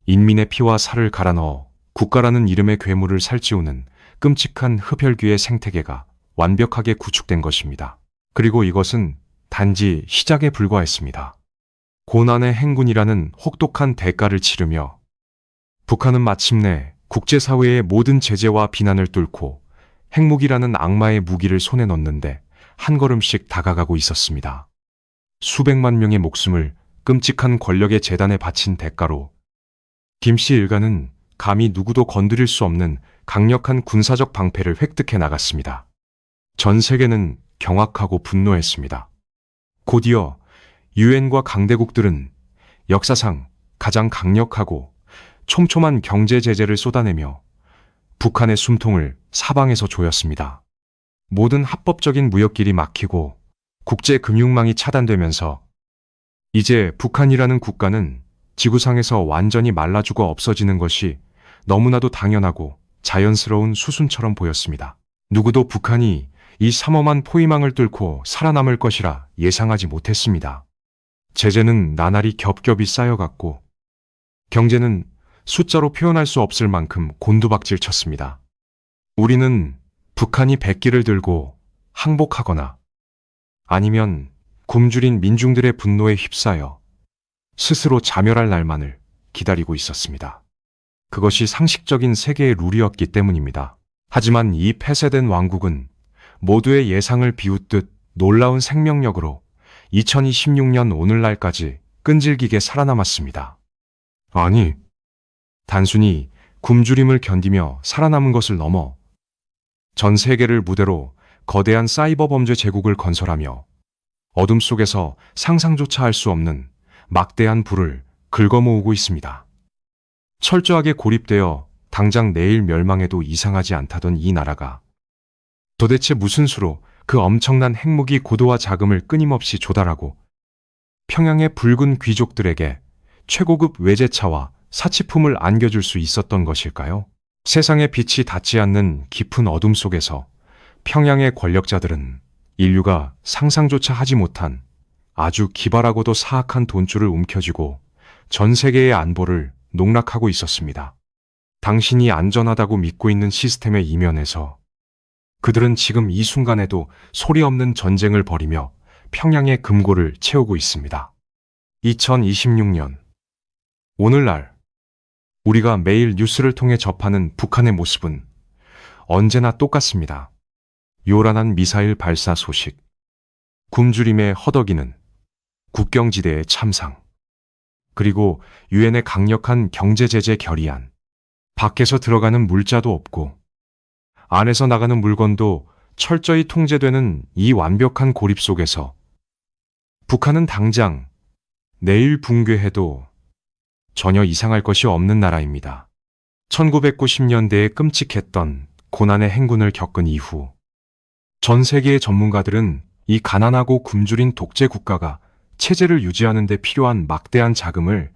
인민의 피와 살을 갈아 넣어 국가라는 이름의 괴물을 살찌우는 끔찍한 흡혈귀의 생태계가 완벽하게 구축된 것입니다. 그리고 이것은 단지 시작에 불과했습니다. 고난의 행군이라는 혹독한 대가를 치르며 북한은 마침내 국제사회의 모든 제재와 비난을 뚫고 핵무기라는 악마의 무기를 손에 넣는데 한 걸음씩 다가가고 있었습니다. 수백만 명의 목숨을 끔찍한 권력의 재단에 바친 대가로 김씨 일가는 감히 누구도 건드릴 수 없는 강력한 군사적 방패를 획득해 나갔습니다. 전 세계는 경악하고 분노했습니다. 곧이어 유엔과 강대국들은 역사상 가장 강력하고 촘촘한 경제 제재를 쏟아내며 북한의 숨통을 사방에서 조였습니다. 모든 합법적인 무역길이 막히고 국제 금융망이 차단되면서 이제 북한이라는 국가는 지구상에서 완전히 말라 죽어 없어지는 것이 너무나도 당연하고 자연스러운 수순처럼 보였습니다. 누구도 북한이 이 삼엄한 포위망을 뚫고 살아남을 것이라 예상하지 못했습니다. 제재는 나날이 겹겹이 쌓여갔고 경제는 숫자로 표현할 수 없을 만큼 곤두박질 쳤습니다. 우리는 북한이 백기를 들고 항복하거나 아니면 굶주린 민중들의 분노에 휩싸여 스스로 자멸할 날만을 기다리고 있었습니다. 그것이 상식적인 세계의 룰이었기 때문입니다. 하지만 이 폐쇄된 왕국은 모두의 예상을 비웃듯 놀라운 생명력으로 2026년 오늘날까지 끈질기게 살아남았습니다. 아니, 단순히 굶주림을 견디며 살아남은 것을 넘어 전 세계를 무대로 거대한 사이버 범죄 제국을 건설하며 어둠 속에서 상상조차 할 수 없는 막대한 부를 긁어모으고 있습니다. 철저하게 고립되어 당장 내일 멸망해도 이상하지 않다던 이 나라가 도대체 무슨 수로 그 엄청난 핵무기 고도화 자금을 끊임없이 조달하고 평양의 붉은 귀족들에게 최고급 외제차와 사치품을 안겨줄 수 있었던 것일까요? 세상의 빛이 닿지 않는 깊은 어둠 속에서 평양의 권력자들은 인류가 상상조차 하지 못한 아주 기발하고도 사악한 돈줄을 움켜쥐고 전 세계의 안보를 농락하고 있었습니다. 당신이 안전하다고 믿고 있는 시스템의 이면에서 그들은 지금 이 순간에도 소리 없는 전쟁을 벌이며 평양의 금고를 채우고 있습니다. 2026년 오늘날 우리가 매일 뉴스를 통해 접하는 북한의 모습은 언제나 똑같습니다. 요란한 미사일 발사 소식, 굶주림에 허덕이는 국경지대의 참상, 그리고 유엔의 강력한 경제제재 결의안, 밖에서 들어가는 물자도 없고 안에서 나가는 물건도 철저히 통제되는 이 완벽한 고립 속에서 북한은 당장 내일 붕괴해도 전혀 이상할 것이 없는 나라입니다. 1990년대에 끔찍했던 고난의 행군을 겪은 이후 전 세계의 전문가들은 이 가난하고 굶주린 독재 국가가 체제를 유지하는 데 필요한 막대한 자금을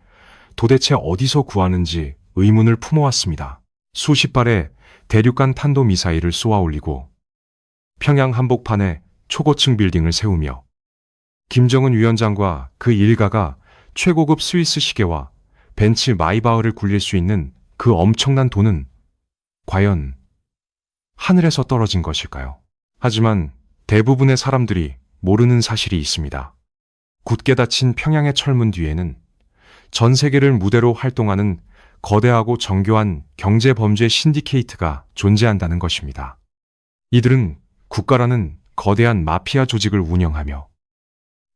도대체 어디서 구하는지 의문을 품어왔습니다. 수십 발의 대륙간 탄도미사일을 쏘아 올리고 평양 한복판에 초고층 빌딩을 세우며 김정은 위원장과 그 일가가 최고급 스위스 시계와 벤츠 마이바흐를 굴릴 수 있는 그 엄청난 돈은 과연 하늘에서 떨어진 것일까요? 하지만 대부분의 사람들이 모르는 사실이 있습니다. 굳게 닫힌 평양의 철문 뒤에는 전 세계를 무대로 활동하는 거대하고 정교한 경제범죄 신디케이트가 존재한다는 것입니다. 이들은 국가라는 거대한 마피아 조직을 운영하며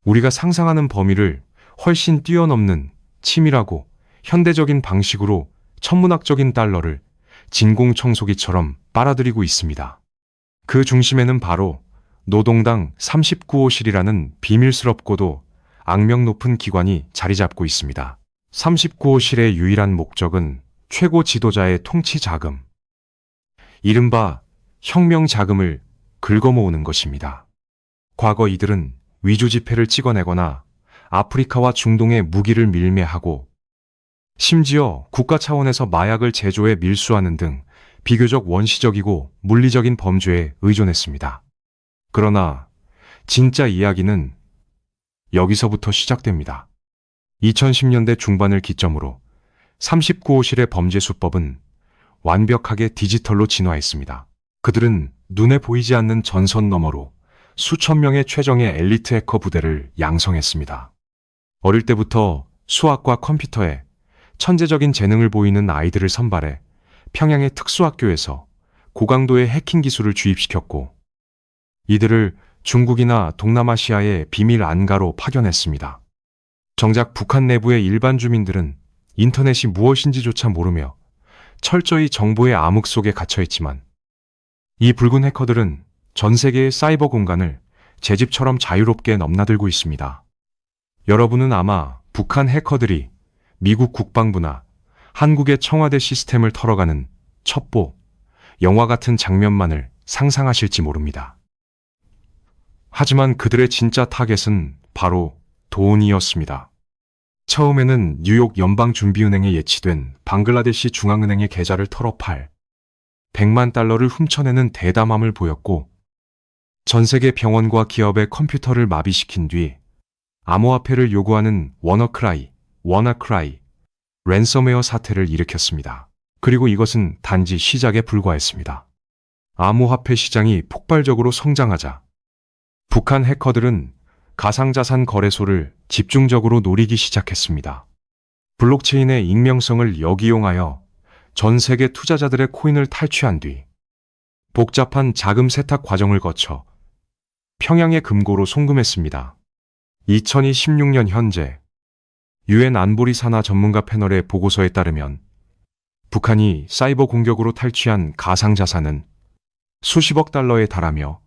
우리가 상상하는 범위를 훨씬 뛰어넘는 치밀하고 현대적인 방식으로 천문학적인 달러를 진공청소기처럼 빨아들이고 있습니다. 그 중심에는 바로 노동당 39호실이라는 비밀스럽고도 악명 높은 기관이 자리 잡고 있습니다. 39호실의 유일한 목적은 최고 지도자의 통치 자금, 이른바 혁명 자금을 긁어모으는 것입니다. 과거 이들은 위조 지폐를 찍어내거나 아프리카와 중동의 무기를 밀매하고 심지어 국가 차원에서 마약을 제조해 밀수하는 등 비교적 원시적이고 물리적인 범죄에 의존했습니다. 그러나 진짜 이야기는 여기서부터 시작됩니다. 2010년대 중반을 기점으로 39호실의 범죄 수법은 완벽하게 디지털로 진화했습니다. 그들은 눈에 보이지 않는 전선 너머로 수천 명의 최정예 엘리트 해커 부대를 양성했습니다. 어릴 때부터 수학과 컴퓨터에 천재적인 재능을 보이는 아이들을 선발해 평양의 특수학교에서 고강도의 해킹 기술을 주입시켰고 이들을 중국이나 동남아시아의 비밀 안가로 파견했습니다. 정작 북한 내부의 일반 주민들은 인터넷이 무엇인지조차 모르며 철저히 정보의 암흑 속에 갇혀있지만 이 붉은 해커들은 전 세계의 사이버 공간을 제 집처럼 자유롭게 넘나들고 있습니다. 여러분은 아마 북한 해커들이 미국 국방부나 한국의 청와대 시스템을 털어가는 첩보, 영화 같은 장면만을 상상하실지 모릅니다. 하지만 그들의 진짜 타겟은 바로 돈이었습니다. 처음에는 뉴욕 연방준비은행에 예치된 방글라데시 중앙은행의 계좌를 털어 팔 100만 달러를 훔쳐내는 대담함을 보였고 전 세계 병원과 기업의 컴퓨터를 마비시킨 뒤 암호화폐를 요구하는 워너크라이, 랜섬웨어 사태를 일으켰습니다. 그리고 이것은 단지 시작에 불과했습니다. 암호화폐 시장이 폭발적으로 성장하자 북한 해커들은 가상자산 거래소를 집중적으로 노리기 시작했습니다. 블록체인의 익명성을 역이용하여 전 세계 투자자들의 코인을 탈취한 뒤 복잡한 자금 세탁 과정을 거쳐 평양의 금고로 송금했습니다. 2016년 현재 유엔 안보리 산하 전문가 패널의 보고서에 따르면 북한이 사이버 공격으로 탈취한 가상자산은 수십억 달러에 달하며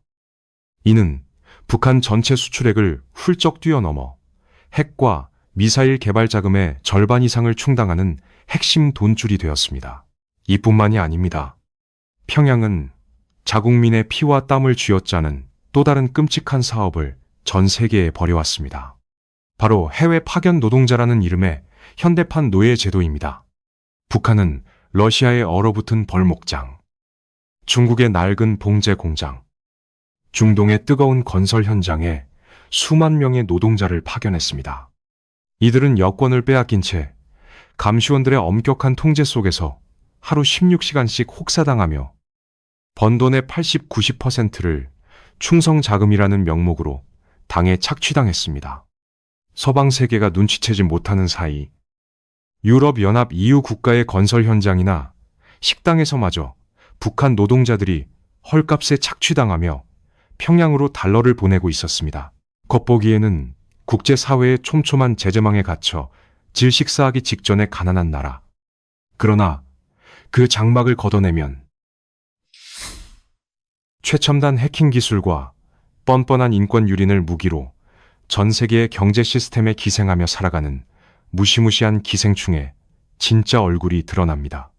이는 북한 전체 수출액을 훌쩍 뛰어넘어 핵과 미사일 개발 자금의 절반 이상을 충당하는 핵심 돈줄이 되었습니다. 이뿐만이 아닙니다. 평양은 자국민의 피와 땀을 쥐어짜는 또 다른 끔찍한 사업을 전 세계에 벌여왔습니다. 바로 해외 파견 노동자라는 이름의 현대판 노예 제도입니다. 북한은 러시아의 얼어붙은 벌목장, 중국의 낡은 봉제 공장, 중동의 뜨거운 건설 현장에 수만 명의 노동자를 파견했습니다. 이들은 여권을 빼앗긴 채 감시원들의 엄격한 통제 속에서 하루 16시간씩 혹사당하며 번 돈의 80, 90%를 충성자금이라는 명목으로 당에 착취당했습니다. 서방 세계가 눈치채지 못하는 사이 유럽연합 EU 국가의 건설 현장이나 식당에서마저 북한 노동자들이 헐값에 착취당하며 평양으로 달러를 보내고 있었습니다. 겉보기에는 국제사회의 촘촘한 제재망에 갇혀 질식사하기 직전의 가난한 나라. 그러나 그 장막을 걷어내면 최첨단 해킹 기술과 뻔뻔한 인권 유린을 무기로 전 세계의 경제 시스템에 기생하며 살아가는 무시무시한 기생충의 진짜 얼굴이 드러납니다.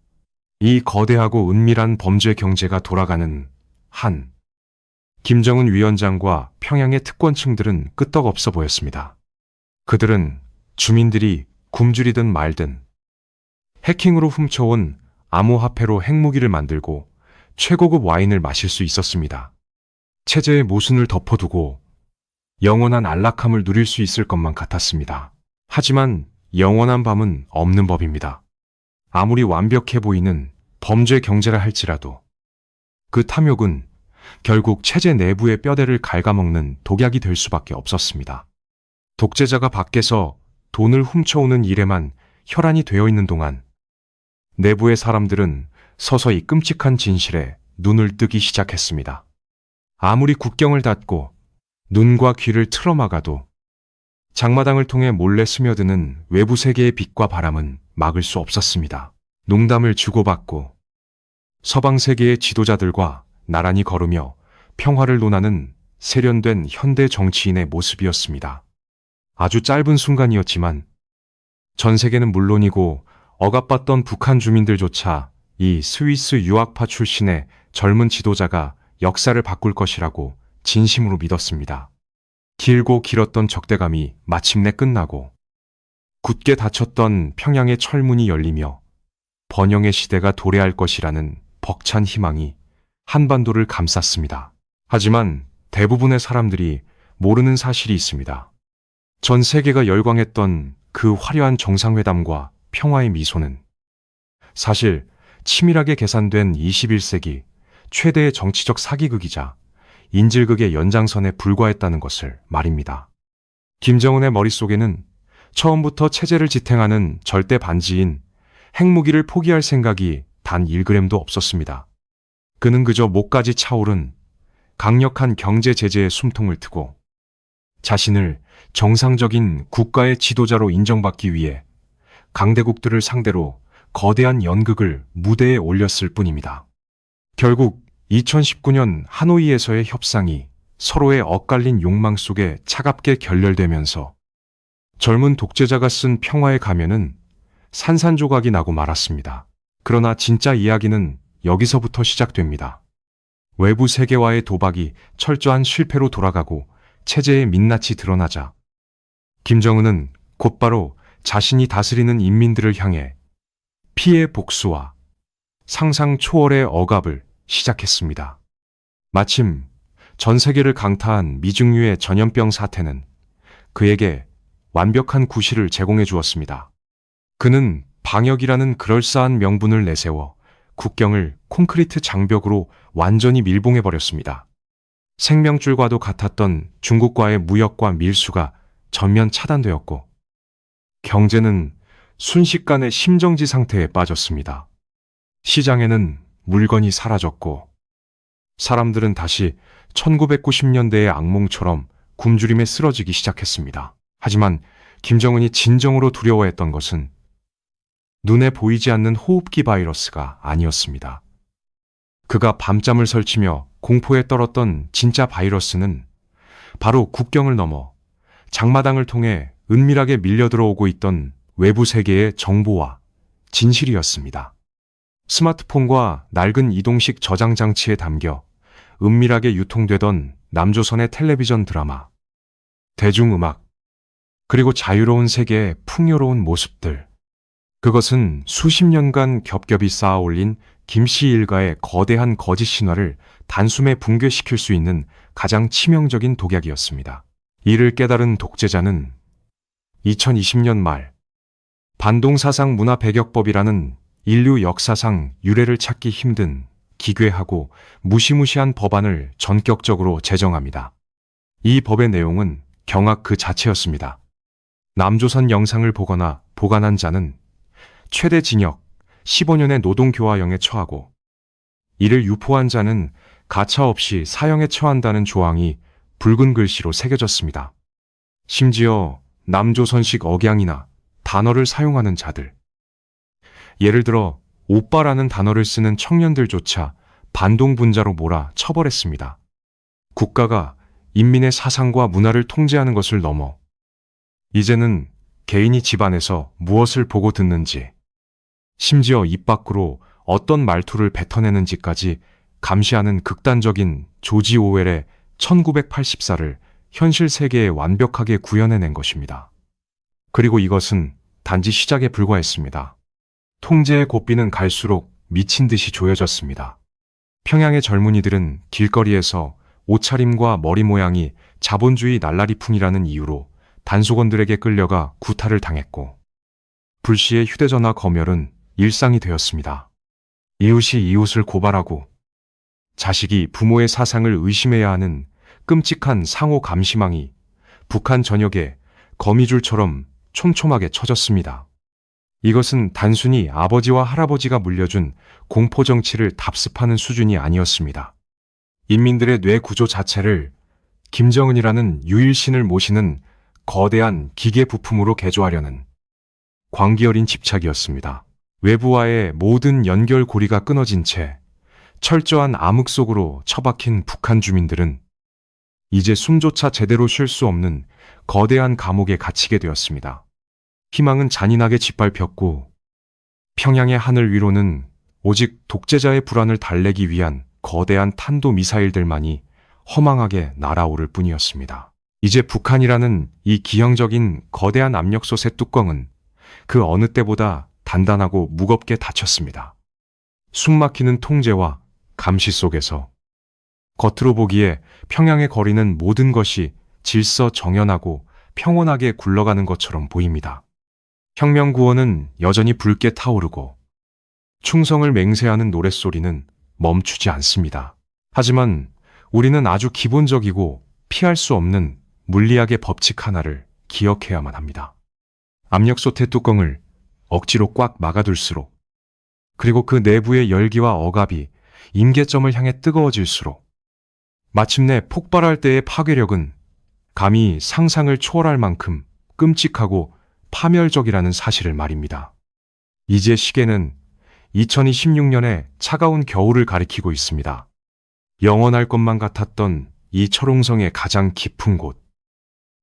이 거대하고 은밀한 범죄 경제가 돌아가는 한 김정은 위원장과 평양의 특권층들은 끄떡없어 보였습니다. 그들은 주민들이 굶주리든 말든 해킹으로 훔쳐온 암호화폐로 핵무기를 만들고 최고급 와인을 마실 수 있었습니다. 체제의 모순을 덮어두고 영원한 안락함을 누릴 수 있을 것만 같았습니다. 하지만 영원한 밤은 없는 법입니다. 아무리 완벽해 보이는 범죄 경제라 할지라도 그 탐욕은 결국 체제 내부의 뼈대를 갉아먹는 독약이 될 수밖에 없었습니다. 독재자가 밖에서 돈을 훔쳐오는 일에만 혈안이 되어 있는 동안 내부의 사람들은 서서히 끔찍한 진실에 눈을 뜨기 시작했습니다. 아무리 국경을 닫고 눈과 귀를 틀어막아도 장마당을 통해 몰래 스며드는 외부 세계의 빛과 바람은 막을 수 없었습니다. 농담을 주고받고 서방 세계의 지도자들과 나란히 걸으며 평화를 논하는 세련된 현대 정치인의 모습이었습니다. 아주 짧은 순간이었지만 전 세계는 물론이고 억압받던 북한 주민들조차 이 스위스 유학파 출신의 젊은 지도자가 역사를 바꿀 것이라고 진심으로 믿었습니다. 길고 길었던 적대감이 마침내 끝나고 굳게 닫혔던 평양의 철문이 열리며 번영의 시대가 도래할 것이라는 벅찬 희망이 한반도를 감쌌습니다. 하지만 대부분의 사람들이 모르는 사실이 있습니다. 전 세계가 열광했던 그 화려한 정상회담과 평화의 미소는 사실 치밀하게 계산된 21세기 최대의 정치적 사기극이자 인질극의 연장선에 불과했다는 것을 말입니다. 김정은의 머릿속에는 처음부터 체제를 지탱하는 절대 반지인 핵무기를 포기할 생각이 단 1g도 없었습니다. 그는 그저 목까지 차오른 강력한 경제 제재의 숨통을 트고 자신을 정상적인 국가의 지도자로 인정받기 위해 강대국들을 상대로 거대한 연극을 무대에 올렸을 뿐입니다. 결국 2019년 하노이에서의 협상이 서로의 엇갈린 욕망 속에 차갑게 결렬되면서 젊은 독재자가 쓴 평화의 가면은 산산조각이 나고 말았습니다. 그러나 진짜 이야기는 여기서부터 시작됩니다. 외부 세계와의 도박이 철저한 실패로 돌아가고 체제의 민낯이 드러나자 김정은은 곧바로 자신이 다스리는 인민들을 향해 피해 복수와 상상 초월의 억압을 시작했습니다. 마침 전 세계를 강타한 미증유의 전염병 사태는 그에게 완벽한 구실을 제공해 주었습니다. 그는 방역이라는 그럴싸한 명분을 내세워 국경을 콘크리트 장벽으로 완전히 밀봉해 버렸습니다. 생명줄과도 같았던 중국과의 무역과 밀수가 전면 차단되었고 경제는 순식간에 심정지 상태에 빠졌습니다. 시장에는 물건이 사라졌고 사람들은 다시 1990년대의 악몽처럼 굶주림에 쓰러지기 시작했습니다. 하지만 김정은이 진정으로 두려워했던 것은 눈에 보이지 않는 호흡기 바이러스가 아니었습니다. 그가 밤잠을 설치며 공포에 떨었던 진짜 바이러스는 바로 국경을 넘어 장마당을 통해 은밀하게 밀려들어오고 있던 외부 세계의 정보와 진실이었습니다. 스마트폰과 낡은 이동식 저장 장치에 담겨 은밀하게 유통되던 남조선의 텔레비전 드라마, 대중음악, 그리고 자유로운 세계의 풍요로운 모습들. 그것은 수십 년간 겹겹이 쌓아올린 김씨 일가의 거대한 거짓 신화를 단숨에 붕괴시킬 수 있는 가장 치명적인 독약이었습니다. 이를 깨달은 독재자는 2020년 말 반동사상 문화배격법이라는 인류 역사상 유례를 찾기 힘든 기괴하고 무시무시한 법안을 전격적으로 제정합니다. 이 법의 내용은 경악 그 자체였습니다. 남조선 영상을 보거나 보관한 자는 최대 징역 15년의 노동교화형에 처하고 이를 유포한 자는 가차없이 사형에 처한다는 조항이 붉은 글씨로 새겨졌습니다. 심지어 남조선식 억양이나 단어를 사용하는 자들, 예를 들어 오빠라는 단어를 쓰는 청년들조차 반동분자로 몰아 처벌했습니다. 국가가 인민의 사상과 문화를 통제하는 것을 넘어 이제는 개인이 집안에서 무엇을 보고 듣는지, 심지어 입 밖으로 어떤 말투를 뱉어내는지까지 감시하는 극단적인 조지 오웰의 1984를 현실 세계에 완벽하게 구현해낸 것입니다. 그리고 이것은 단지 시작에 불과했습니다. 통제의 고삐는 갈수록 미친 듯이 조여졌습니다. 평양의 젊은이들은 길거리에서 옷차림과 머리 모양이 자본주의 날라리풍이라는 이유로 단속원들에게 끌려가 구타를 당했고 불시의 휴대전화 검열은 일상이 되었습니다. 이웃이 이웃을 고발하고 자식이 부모의 사상을 의심해야 하는 끔찍한 상호 감시망이 북한 전역에 거미줄처럼 촘촘하게 쳐졌습니다. 이것은 단순히 아버지와 할아버지가 물려준 공포정치를 답습하는 수준이 아니었습니다. 인민들의 뇌 구조 자체를 김정은이라는 유일신을 모시는 거대한 기계 부품으로 개조하려는 광기 어린 집착이었습니다. 외부와의 모든 연결고리가 끊어진 채 철저한 암흑 속으로 처박힌 북한 주민들은 이제 숨조차 제대로 쉴 수 없는 거대한 감옥에 갇히게 되었습니다. 희망은 잔인하게 짓밟혔고 평양의 하늘 위로는 오직 독재자의 불안을 달래기 위한 거대한 탄도미사일들만이 허망하게 날아오를 뿐이었습니다. 이제 북한이라는 이 기형적인 거대한 압력솥의 뚜껑은 그 어느 때보다 단단하고 무겁게 닫혔습니다. 숨막히는 통제와 감시 속에서 겉으로 보기에 평양의 거리는 모든 것이 질서정연하고 평온하게 굴러가는 것처럼 보입니다. 혁명구호는 여전히 붉게 타오르고 충성을 맹세하는 노랫소리는 멈추지 않습니다. 하지만 우리는 아주 기본적이고 피할 수 없는 물리학의 법칙 하나를 기억해야만 합니다. 압력솥의 뚜껑을 억지로 꽉 막아둘수록, 그리고 그 내부의 열기와 억압이 임계점을 향해 뜨거워질수록 마침내 폭발할 때의 파괴력은 감히 상상을 초월할 만큼 끔찍하고 파멸적이라는 사실을 말입니다. 이제 시계는 2026년의 차가운 겨울을 가리키고 있습니다. 영원할 것만 같았던 이 철옹성의 가장 깊은 곳,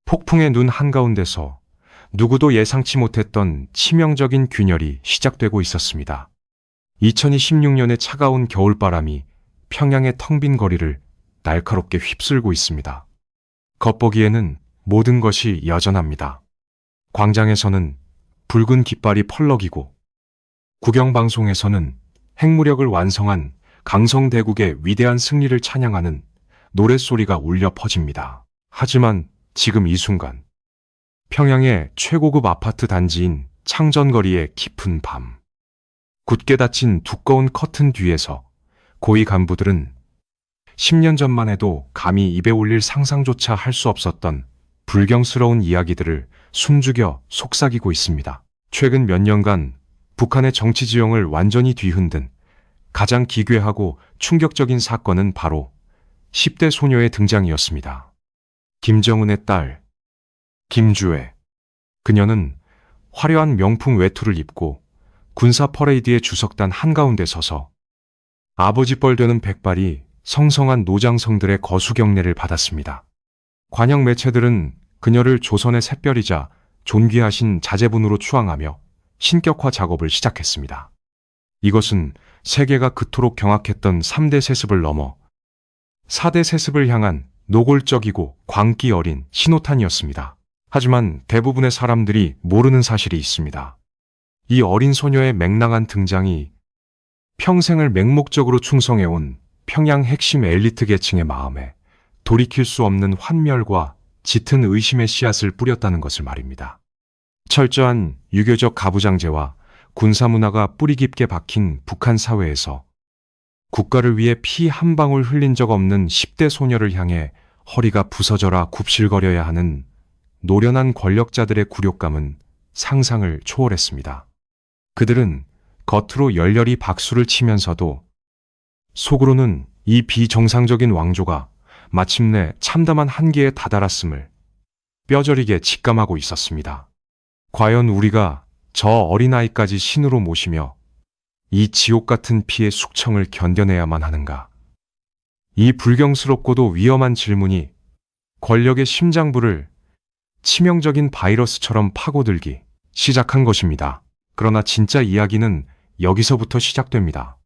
폭풍의 눈 한가운데서 누구도 예상치 못했던 치명적인 균열이 시작되고 있었습니다. 2026년의 차가운 겨울바람이 평양의 텅 빈 거리를 날카롭게 휩쓸고 있습니다. 겉보기에는 모든 것이 여전합니다. 광장에서는 붉은 깃발이 펄럭이고, 국영방송에서는 핵무력을 완성한 강성대국의 위대한 승리를 찬양하는 노랫소리가 울려 퍼집니다. 하지만 지금 이 순간, 평양의 최고급 아파트 단지인 창전거리의 깊은 밤, 굳게 닫힌 두꺼운 커튼 뒤에서 고위 간부들은 10년 전만 해도 감히 입에 올릴 상상조차 할 수 없었던 불경스러운 이야기들을 숨죽여 속삭이고 있습니다. 최근 몇 년간 북한의 정치 지형을 완전히 뒤흔든 가장 기괴하고 충격적인 사건은 바로 10대 소녀의 등장이었습니다. 김정은의 딸, 김주애. 그녀는 화려한 명품 외투를 입고 군사 퍼레이드의 주석단 한가운데 서서 아버지 뻘 되는 백발이 성성한 노장성들의 거수경례를 받았습니다. 관영 매체들은 그녀를 조선의 샛별이자 존귀하신 자제분으로 추앙하며 신격화 작업을 시작했습니다. 이것은 세계가 그토록 경악했던 3대 세습을 넘어 4대 세습을 향한 노골적이고 광기 어린 신호탄이었습니다. 하지만 대부분의 사람들이 모르는 사실이 있습니다. 이 어린 소녀의 맹랑한 등장이 평생을 맹목적으로 충성해온 평양 핵심 엘리트 계층의 마음에 돌이킬 수 없는 환멸과 짙은 의심의 씨앗을 뿌렸다는 것을 말입니다. 철저한 유교적 가부장제와 군사문화가 뿌리 깊게 박힌 북한 사회에서 국가를 위해 피 한 방울 흘린 적 없는 10대 소녀를 향해 허리가 부서져라 굽실거려야 하는 노련한 권력자들의 굴욕감은 상상을 초월했습니다. 그들은 겉으로 열렬히 박수를 치면서도 속으로는 이 비정상적인 왕조가 마침내 참담한 한계에 다다랐음을 뼈저리게 직감하고 있었습니다. 과연 우리가 저 어린아이까지 신으로 모시며 이 지옥 같은 피의 숙청을 견뎌내야만 하는가? 이 불경스럽고도 위험한 질문이 권력의 심장부를 치명적인 바이러스처럼 파고들기 시작한 것입니다. 그러나 진짜 이야기는 여기서부터 시작됩니다.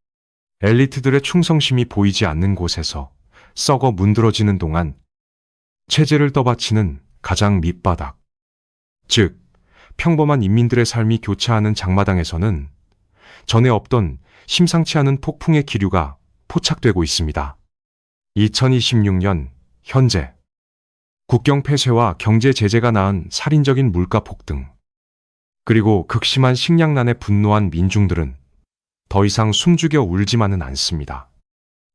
엘리트들의 충성심이 보이지 않는 곳에서 썩어 문드러지는 동안 체제를 떠받치는 가장 밑바닥, 즉 평범한 인민들의 삶이 교차하는 장마당에서는 전에 없던 심상치 않은 폭풍의 기류가 포착되고 있습니다. 2026년 현재 국경 폐쇄와 경제 제재가 낳은 살인적인 물가 폭등, 그리고 극심한 식량난에 분노한 민중들은 더 이상 숨죽여 울지만은 않습니다.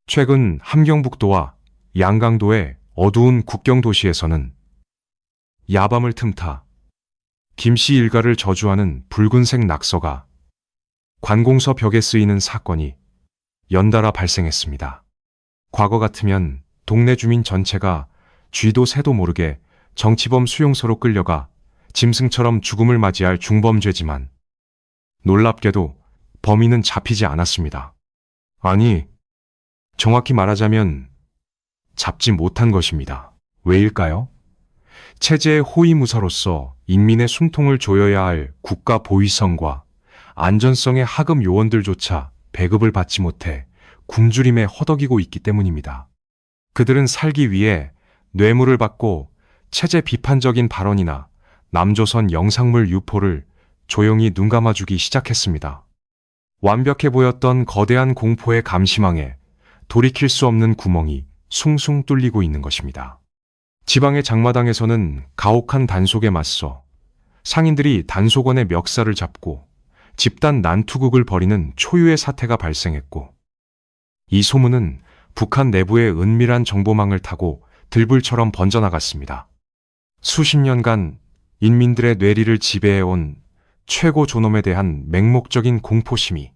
최근 함경북도와 양강도의 어두운 국경 도시에서는 야밤을 틈타 김씨 일가를 저주하는 붉은색 낙서가 관공서 벽에 쓰이는 사건이 연달아 발생했습니다. 과거 같으면 동네 주민 전체가 쥐도 새도 모르게 정치범 수용소로 끌려가 짐승처럼 죽음을 맞이할 중범죄지만 놀랍게도 범인은 잡히지 않았습니다. 아니, 정확히 말하자면 잡지 못한 것입니다. 왜일까요? 체제의 호위무사로서 인민의 숨통을 조여야 할 국가 보위성과 안전성의 하급 요원들조차 배급을 받지 못해 굶주림에 허덕이고 있기 때문입니다. 그들은 살기 위해 뇌물을 받고 체제 비판적인 발언이나 남조선 영상물 유포를 조용히 눈감아주기 시작했습니다. 완벽해 보였던 거대한 공포의 감시망에 돌이킬 수 없는 구멍이 숭숭 뚫리고 있는 것입니다. 지방의 장마당에서는 가혹한 단속에 맞서 상인들이 단속원의 멱살을 잡고 집단 난투극을 벌이는 초유의 사태가 발생했고, 이 소문은 북한 내부의 은밀한 정보망을 타고 들불처럼 번져나갔습니다. 수십 년간 인민들의 뇌리를 지배해온 최고 존엄에 대한 맹목적인 공포심이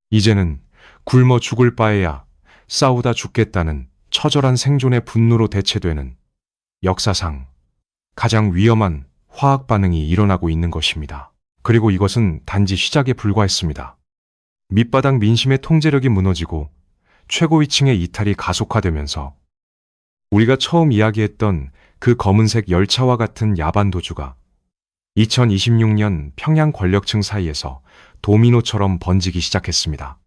이제는 굶어 죽을 바에야 싸우다 죽겠다는 처절한 생존의 분노로 대체되는 역사상 가장 위험한 화학 반응이 일어나고 있는 것입니다. 그리고 이것은 단지 시작에 불과했습니다. 밑바닥 민심의 통제력이 무너지고 최고위층의 이탈이 가속화되면서 우리가 처음 이야기했던 그 검은색 열차와 같은 야반 도주가 2026년 평양 권력층 사이에서 도미노처럼 번지기 시작했습니다.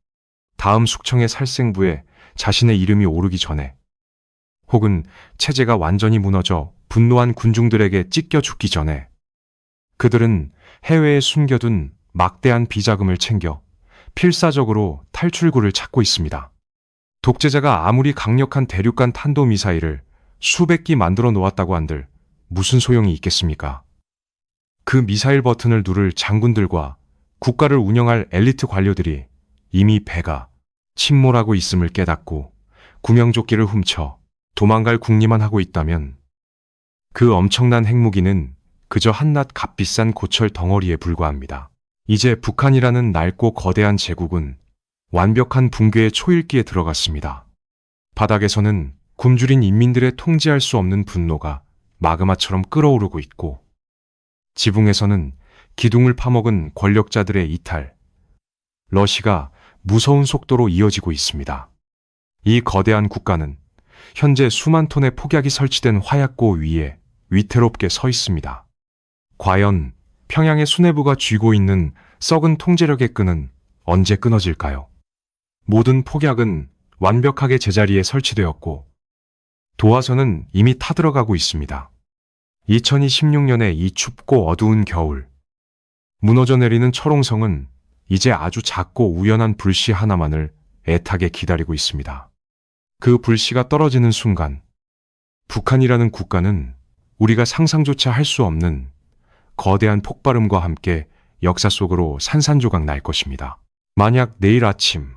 다음 숙청의 살생부에 자신의 이름이 오르기 전에, 혹은 체제가 완전히 무너져 분노한 군중들에게 찢겨 죽기 전에, 그들은 해외에 숨겨둔 막대한 비자금을 챙겨 필사적으로 탈출구를 찾고 있습니다. 독재자가 아무리 강력한 대륙간 탄도미사일을 수백 기 만들어 놓았다고 한들 무슨 소용이 있겠습니까? 그 미사일 버튼을 누를 장군들과 국가를 운영할 엘리트 관료들이 이미 배가 침몰하고 있음을 깨닫고 구명조끼를 훔쳐 도망갈 궁리만 하고 있다면, 그 엄청난 핵무기는 그저 한낱 값비싼 고철 덩어리에 불과합니다. 이제 북한이라는 낡고 거대한 제국은 완벽한 붕괴의 초일기에 들어갔습니다. 바닥에서는 굶주린 인민들의 통제할 수 없는 분노가 마그마처럼 끓어오르고 있고, 지붕에서는 기둥을 파먹은 권력자들의 이탈, 러시가 무서운 속도로 이어지고 있습니다. 이 거대한 국가는 현재 수만 톤의 폭약이 설치된 화약고 위에 위태롭게 서 있습니다. 과연 평양의 수뇌부가 쥐고 있는 썩은 통제력의 끈은 언제 끊어질까요? 모든 폭약은 완벽하게 제자리에 설치되었고, 도화선은 이미 타들어가고 있습니다. 2026년의 이 춥고 어두운 겨울, 무너져 내리는 철옹성은 이제 아주 작고 우연한 불씨 하나만을 애타게 기다리고 있습니다. 그 불씨가 떨어지는 순간, 북한이라는 국가는 우리가 상상조차 할 수 없는 거대한 폭발음과 함께 역사 속으로 산산조각 날 것입니다. 만약 내일 아침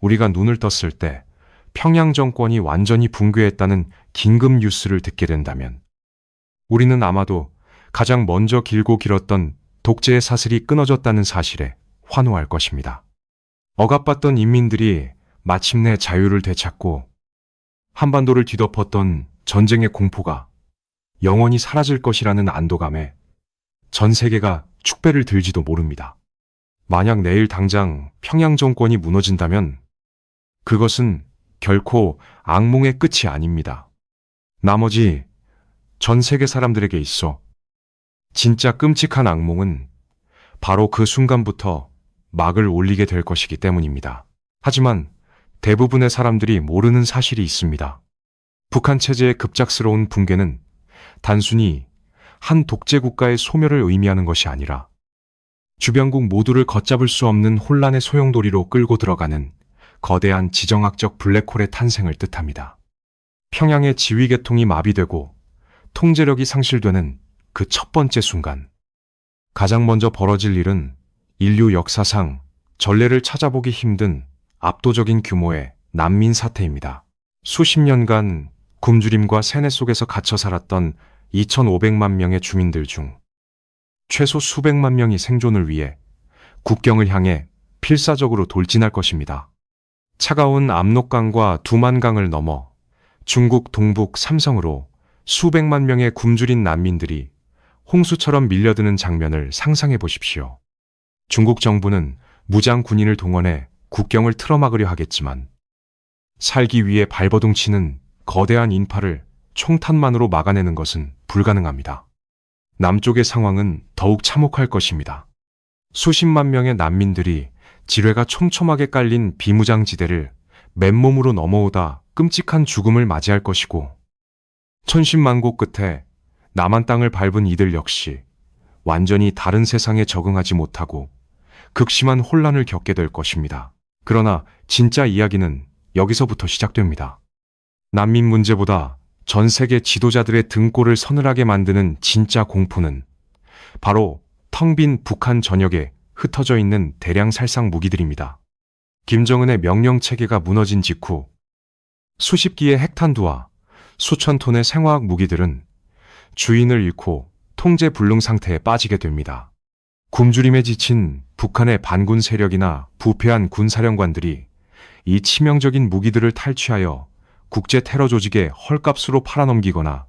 우리가 눈을 떴을 때 평양 정권이 완전히 붕괴했다는 긴급 뉴스를 듣게 된다면, 우리는 아마도 가장 먼저 길고 길었던 독재의 사슬이 끊어졌다는 사실에 환호할 것입니다. 억압받던 인민들이 마침내 자유를 되찾고 한반도를 뒤덮었던 전쟁의 공포가 영원히 사라질 것이라는 안도감에 전 세계가 축배를 들지도 모릅니다. 만약 내일 당장 평양 정권이 무너진다면 그것은 결코 악몽의 끝이 아닙니다. 나머지 전 세계 사람들에게 있어 진짜 끔찍한 악몽은 바로 그 순간부터 막을 올리게 될 것이기 때문입니다. 하지만 대부분의 사람들이 모르는 사실이 있습니다. 북한 체제의 급작스러운 붕괴는 단순히 한 독재 국가의 소멸을 의미하는 것이 아니라 주변국 모두를 걷잡을 수 없는 혼란의 소용돌이로 끌고 들어가는 거대한 지정학적 블랙홀의 탄생을 뜻합니다. 평양의 지휘계통이 마비되고 통제력이 상실되는 그 첫 번째 순간, 가장 먼저 벌어질 일은 인류 역사상 전례를 찾아보기 힘든 압도적인 규모의 난민 사태입니다. 수십 년간 굶주림과 세뇌 속에서 갇혀 살았던 2,500만 명의 주민들 중 최소 수백만 명이 생존을 위해 국경을 향해 필사적으로 돌진할 것입니다. 차가운 압록강과 두만강을 넘어 중국 동북 삼성으로 수백만 명의 굶주린 난민들이 홍수처럼 밀려드는 장면을 상상해 보십시오. 중국 정부는 무장 군인을 동원해 국경을 틀어막으려 하겠지만, 살기 위해 발버둥 치는 거대한 인파를 총탄만으로 막아내는 것은 불가능합니다. 남쪽의 상황은 더욱 참혹할 것입니다. 수십만 명의 난민들이 지뢰가 촘촘하게 깔린 비무장지대를 맨몸으로 넘어오다 끔찍한 죽음을 맞이할 것이고, 천신만고 끝에 남한 땅을 밟은 이들 역시 완전히 다른 세상에 적응하지 못하고 극심한 혼란을 겪게 될 것입니다. 그러나 진짜 이야기는 여기서부터 시작됩니다. 난민 문제보다 전 세계 지도자들의 등골을 서늘하게 만드는 진짜 공포는 바로 텅 빈 북한 전역에 흩어져 있는 대량 살상 무기들입니다. 김정은의 명령 체계가 무너진 직후 수십 기의 핵탄두와 수천 톤의 생화학 무기들은 주인을 잃고 통제 불능 상태에 빠지게 됩니다. 굶주림에 지친 북한의 반군 세력이나 부패한 군사령관들이 이 치명적인 무기들을 탈취하여 국제 테러 조직에 헐값으로 팔아넘기거나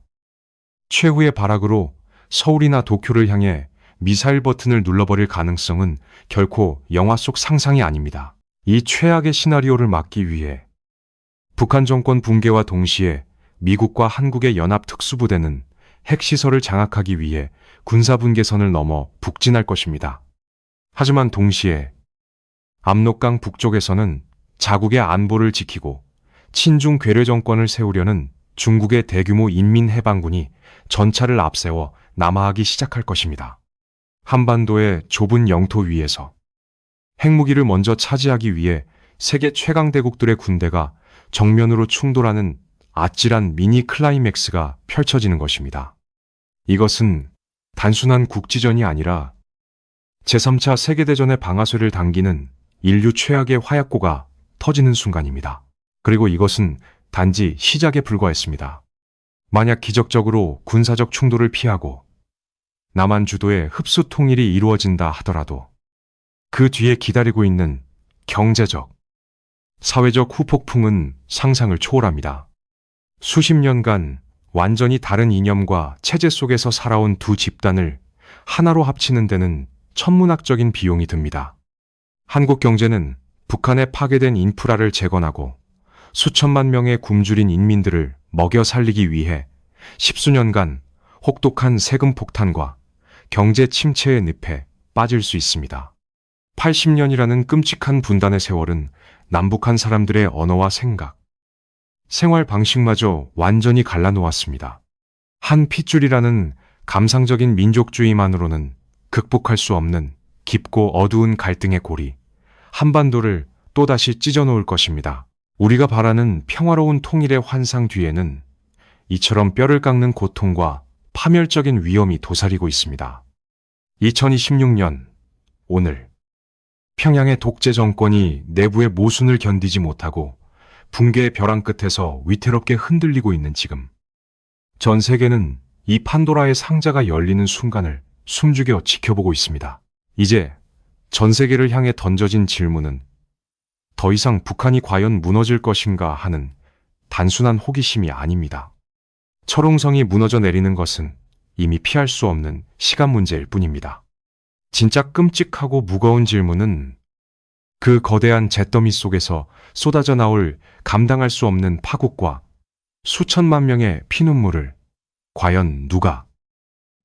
최후의 발악으로 서울이나 도쿄를 향해 미사일 버튼을 눌러버릴 가능성은 결코 영화 속 상상이 아닙니다. 이 최악의 시나리오를 막기 위해 북한 정권 붕괴와 동시에 미국과 한국의 연합 특수부대는 핵시설을 장악하기 위해 군사분계선을 넘어 북진할 것입니다. 하지만 동시에 압록강 북쪽에서는 자국의 안보를 지키고 친중 괴뢰 정권을 세우려는 중국의 대규모 인민해방군이 전차를 앞세워 남하하기 시작할 것입니다. 한반도의 좁은 영토 위에서 핵무기를 먼저 차지하기 위해 세계 최강대국들의 군대가 정면으로 충돌하는 아찔한 미니 클라이맥스가 펼쳐지는 것입니다. 이것은 단순한 국지전이 아니라 제3차 세계대전의 방아쇠를 당기는 인류 최악의 화약고가 터지는 순간입니다. 그리고 이것은 단지 시작에 불과했습니다. 만약 기적적으로 군사적 충돌을 피하고 남한 주도의 흡수 통일이 이루어진다 하더라도 그 뒤에 기다리고 있는 경제적, 사회적 후폭풍은 상상을 초월합니다. 수십 년간 완전히 다른 이념과 체제 속에서 살아온 두 집단을 하나로 합치는 데는 천문학적인 비용이 듭니다. 한국 경제는 북한의 파괴된 인프라를 재건하고 수천만 명의 굶주린 인민들을 먹여 살리기 위해 십수년간 혹독한 세금 폭탄과 경제 침체의 늪에 빠질 수 있습니다. 80년이라는 끔찍한 분단의 세월은 남북한 사람들의 언어와 생각, 생활 방식마저 완전히 갈라놓았습니다. 한 핏줄이라는 감상적인 민족주의만으로는 극복할 수 없는 깊고 어두운 갈등의 골이 한반도를 또다시 찢어놓을 것입니다. 우리가 바라는 평화로운 통일의 환상 뒤에는 이처럼 뼈를 깎는 고통과 파멸적인 위험이 도사리고 있습니다. 2026년 오늘 평양의 독재 정권이 내부의 모순을 견디지 못하고 붕괴의 벼랑 끝에서 위태롭게 흔들리고 있는 지금, 전 세계는 이 판도라의 상자가 열리는 순간을 숨죽여 지켜보고 있습니다. 이제 전 세계를 향해 던져진 질문은 더 이상 북한이 과연 무너질 것인가 하는 단순한 호기심이 아닙니다. 철옹성이 무너져 내리는 것은 이미 피할 수 없는 시간 문제일 뿐입니다. 진짜 끔찍하고 무거운 질문은 그 거대한 잿더미 속에서 쏟아져 나올 감당할 수 없는 파국과 수천만 명의 피눈물을 과연 누가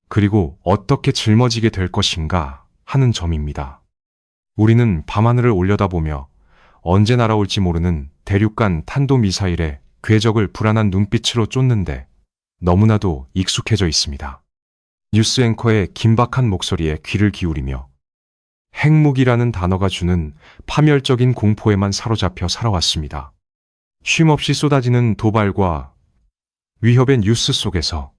그리고 어떻게 짊어지게 될 것인가 하는 점입니다. 우리는 밤하늘을 올려다보며 언제 날아올지 모르는 대륙간 탄도미사일의 궤적을 불안한 눈빛으로 쫓는데 너무나도 익숙해져 있습니다. 뉴스 앵커의 긴박한 목소리에 귀를 기울이며 핵무기라는 단어가 주는 파멸적인 공포에만 사로잡혀 살아왔습니다. 쉼없이 쏟아지는 도발과 위협의 뉴스 속에서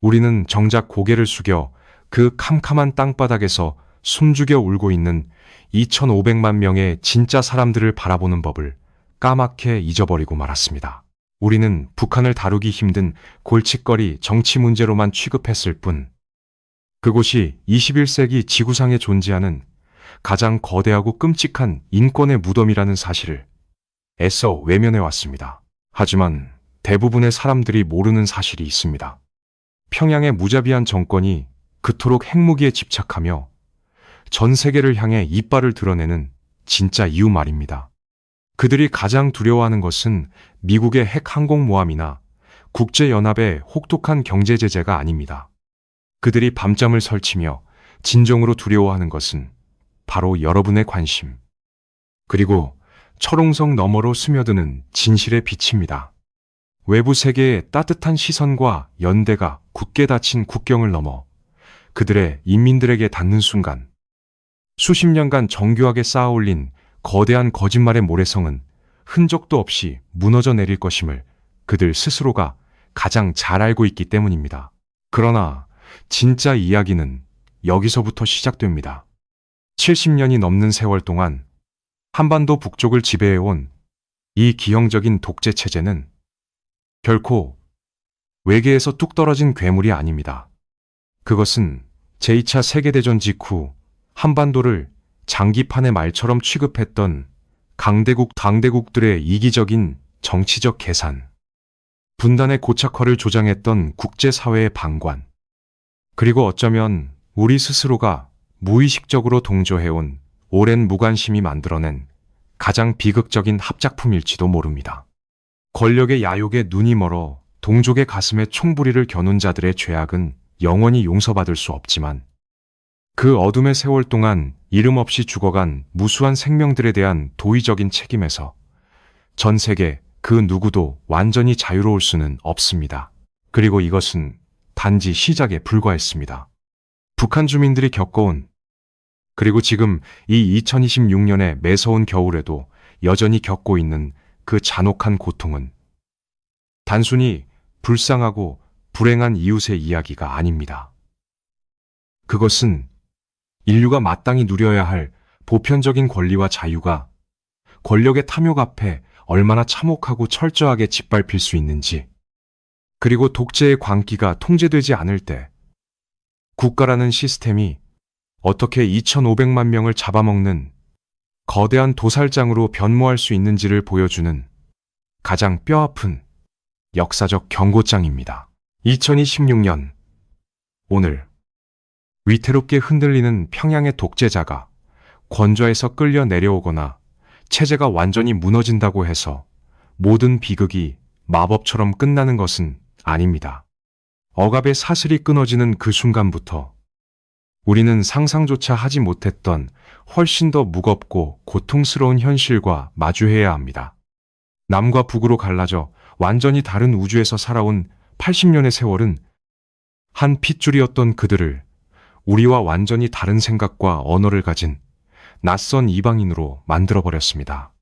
우리는 정작 고개를 숙여 그 캄캄한 땅바닥에서 숨죽여 울고 있는 2,500만 명의 진짜 사람들을 바라보는 법을 까맣게 잊어버리고 말았습니다. 우리는 북한을 다루기 힘든 골칫거리 정치 문제로만 취급했을 뿐, 그곳이 21세기 지구상에 존재하는 가장 거대하고 끔찍한 인권의 무덤이라는 사실을 애써 외면해 왔습니다. 하지만 대부분의 사람들이 모르는 사실이 있습니다. 평양의 무자비한 정권이 그토록 핵무기에 집착하며 전 세계를 향해 이빨을 드러내는 진짜 이유 말입니다. 그들이 가장 두려워하는 것은 미국의 핵 항공모함이나 국제연합의 혹독한 경제 제재가 아닙니다. 그들이 밤잠을 설치며 진정으로 두려워하는 것은 바로 여러분의 관심, 그리고 철옹성 너머로 스며드는 진실의 빛입니다. 외부 세계의 따뜻한 시선과 연대가 굳게 닫힌 국경을 넘어 그들의 인민들에게 닿는 순간, 수십 년간 정교하게 쌓아올린 거대한 거짓말의 모래성은 흔적도 없이 무너져 내릴 것임을 그들 스스로가 가장 잘 알고 있기 때문입니다. 그러나 진짜 이야기는 여기서부터 시작됩니다. 70년이 넘는 세월 동안 한반도 북쪽을 지배해온 이 기형적인 독재 체제는 결코 외계에서 뚝 떨어진 괴물이 아닙니다. 그것은 제2차 세계대전 직후 한반도를 장기판의 말처럼 취급했던 강대국 당대국들의 이기적인 정치적 계산, 분단의 고착화를 조장했던 국제사회의 방관, 그리고 어쩌면 우리 스스로가 무의식적으로 동조해온 오랜 무관심이 만들어낸 가장 비극적인 합작품일지도 모릅니다. 권력의 야욕에 눈이 멀어 동족의 가슴에 총부리를 겨눈 자들의 죄악은 영원히 용서받을 수 없지만, 그 어둠의 세월 동안 이름 없이 죽어간 무수한 생명들에 대한 도의적인 책임에서 전 세계 그 누구도 완전히 자유로울 수는 없습니다. 그리고 이것은 단지 시작에 불과했습니다. 북한 주민들이 겪어온, 그리고 지금 이 2026년의 매서운 겨울에도 여전히 겪고 있는 그 잔혹한 고통은 단순히 불쌍하고 불행한 이웃의 이야기가 아닙니다. 그것은 인류가 마땅히 누려야 할 보편적인 권리와 자유가 권력의 탐욕 앞에 얼마나 참혹하고 철저하게 짓밟힐 수 있는지, 그리고 독재의 광기가 통제되지 않을 때 국가라는 시스템이 어떻게 2,500만 명을 잡아먹는 거대한 도살장으로 변모할 수 있는지를 보여주는 가장 뼈아픈 역사적 경고장입니다. 2026년 오늘, 위태롭게 흔들리는 평양의 독재자가 권좌에서 끌려 내려오거나 체제가 완전히 무너진다고 해서 모든 비극이 마법처럼 끝나는 것은 아닙니다. 억압의 사슬이 끊어지는 그 순간부터 우리는 상상조차 하지 못했던 훨씬 더 무겁고 고통스러운 현실과 마주해야 합니다. 남과 북으로 갈라져 완전히 다른 우주에서 살아온 80년의 세월은 한 핏줄이었던 그들을 우리와 완전히 다른 생각과 언어를 가진 낯선 이방인으로 만들어버렸습니다.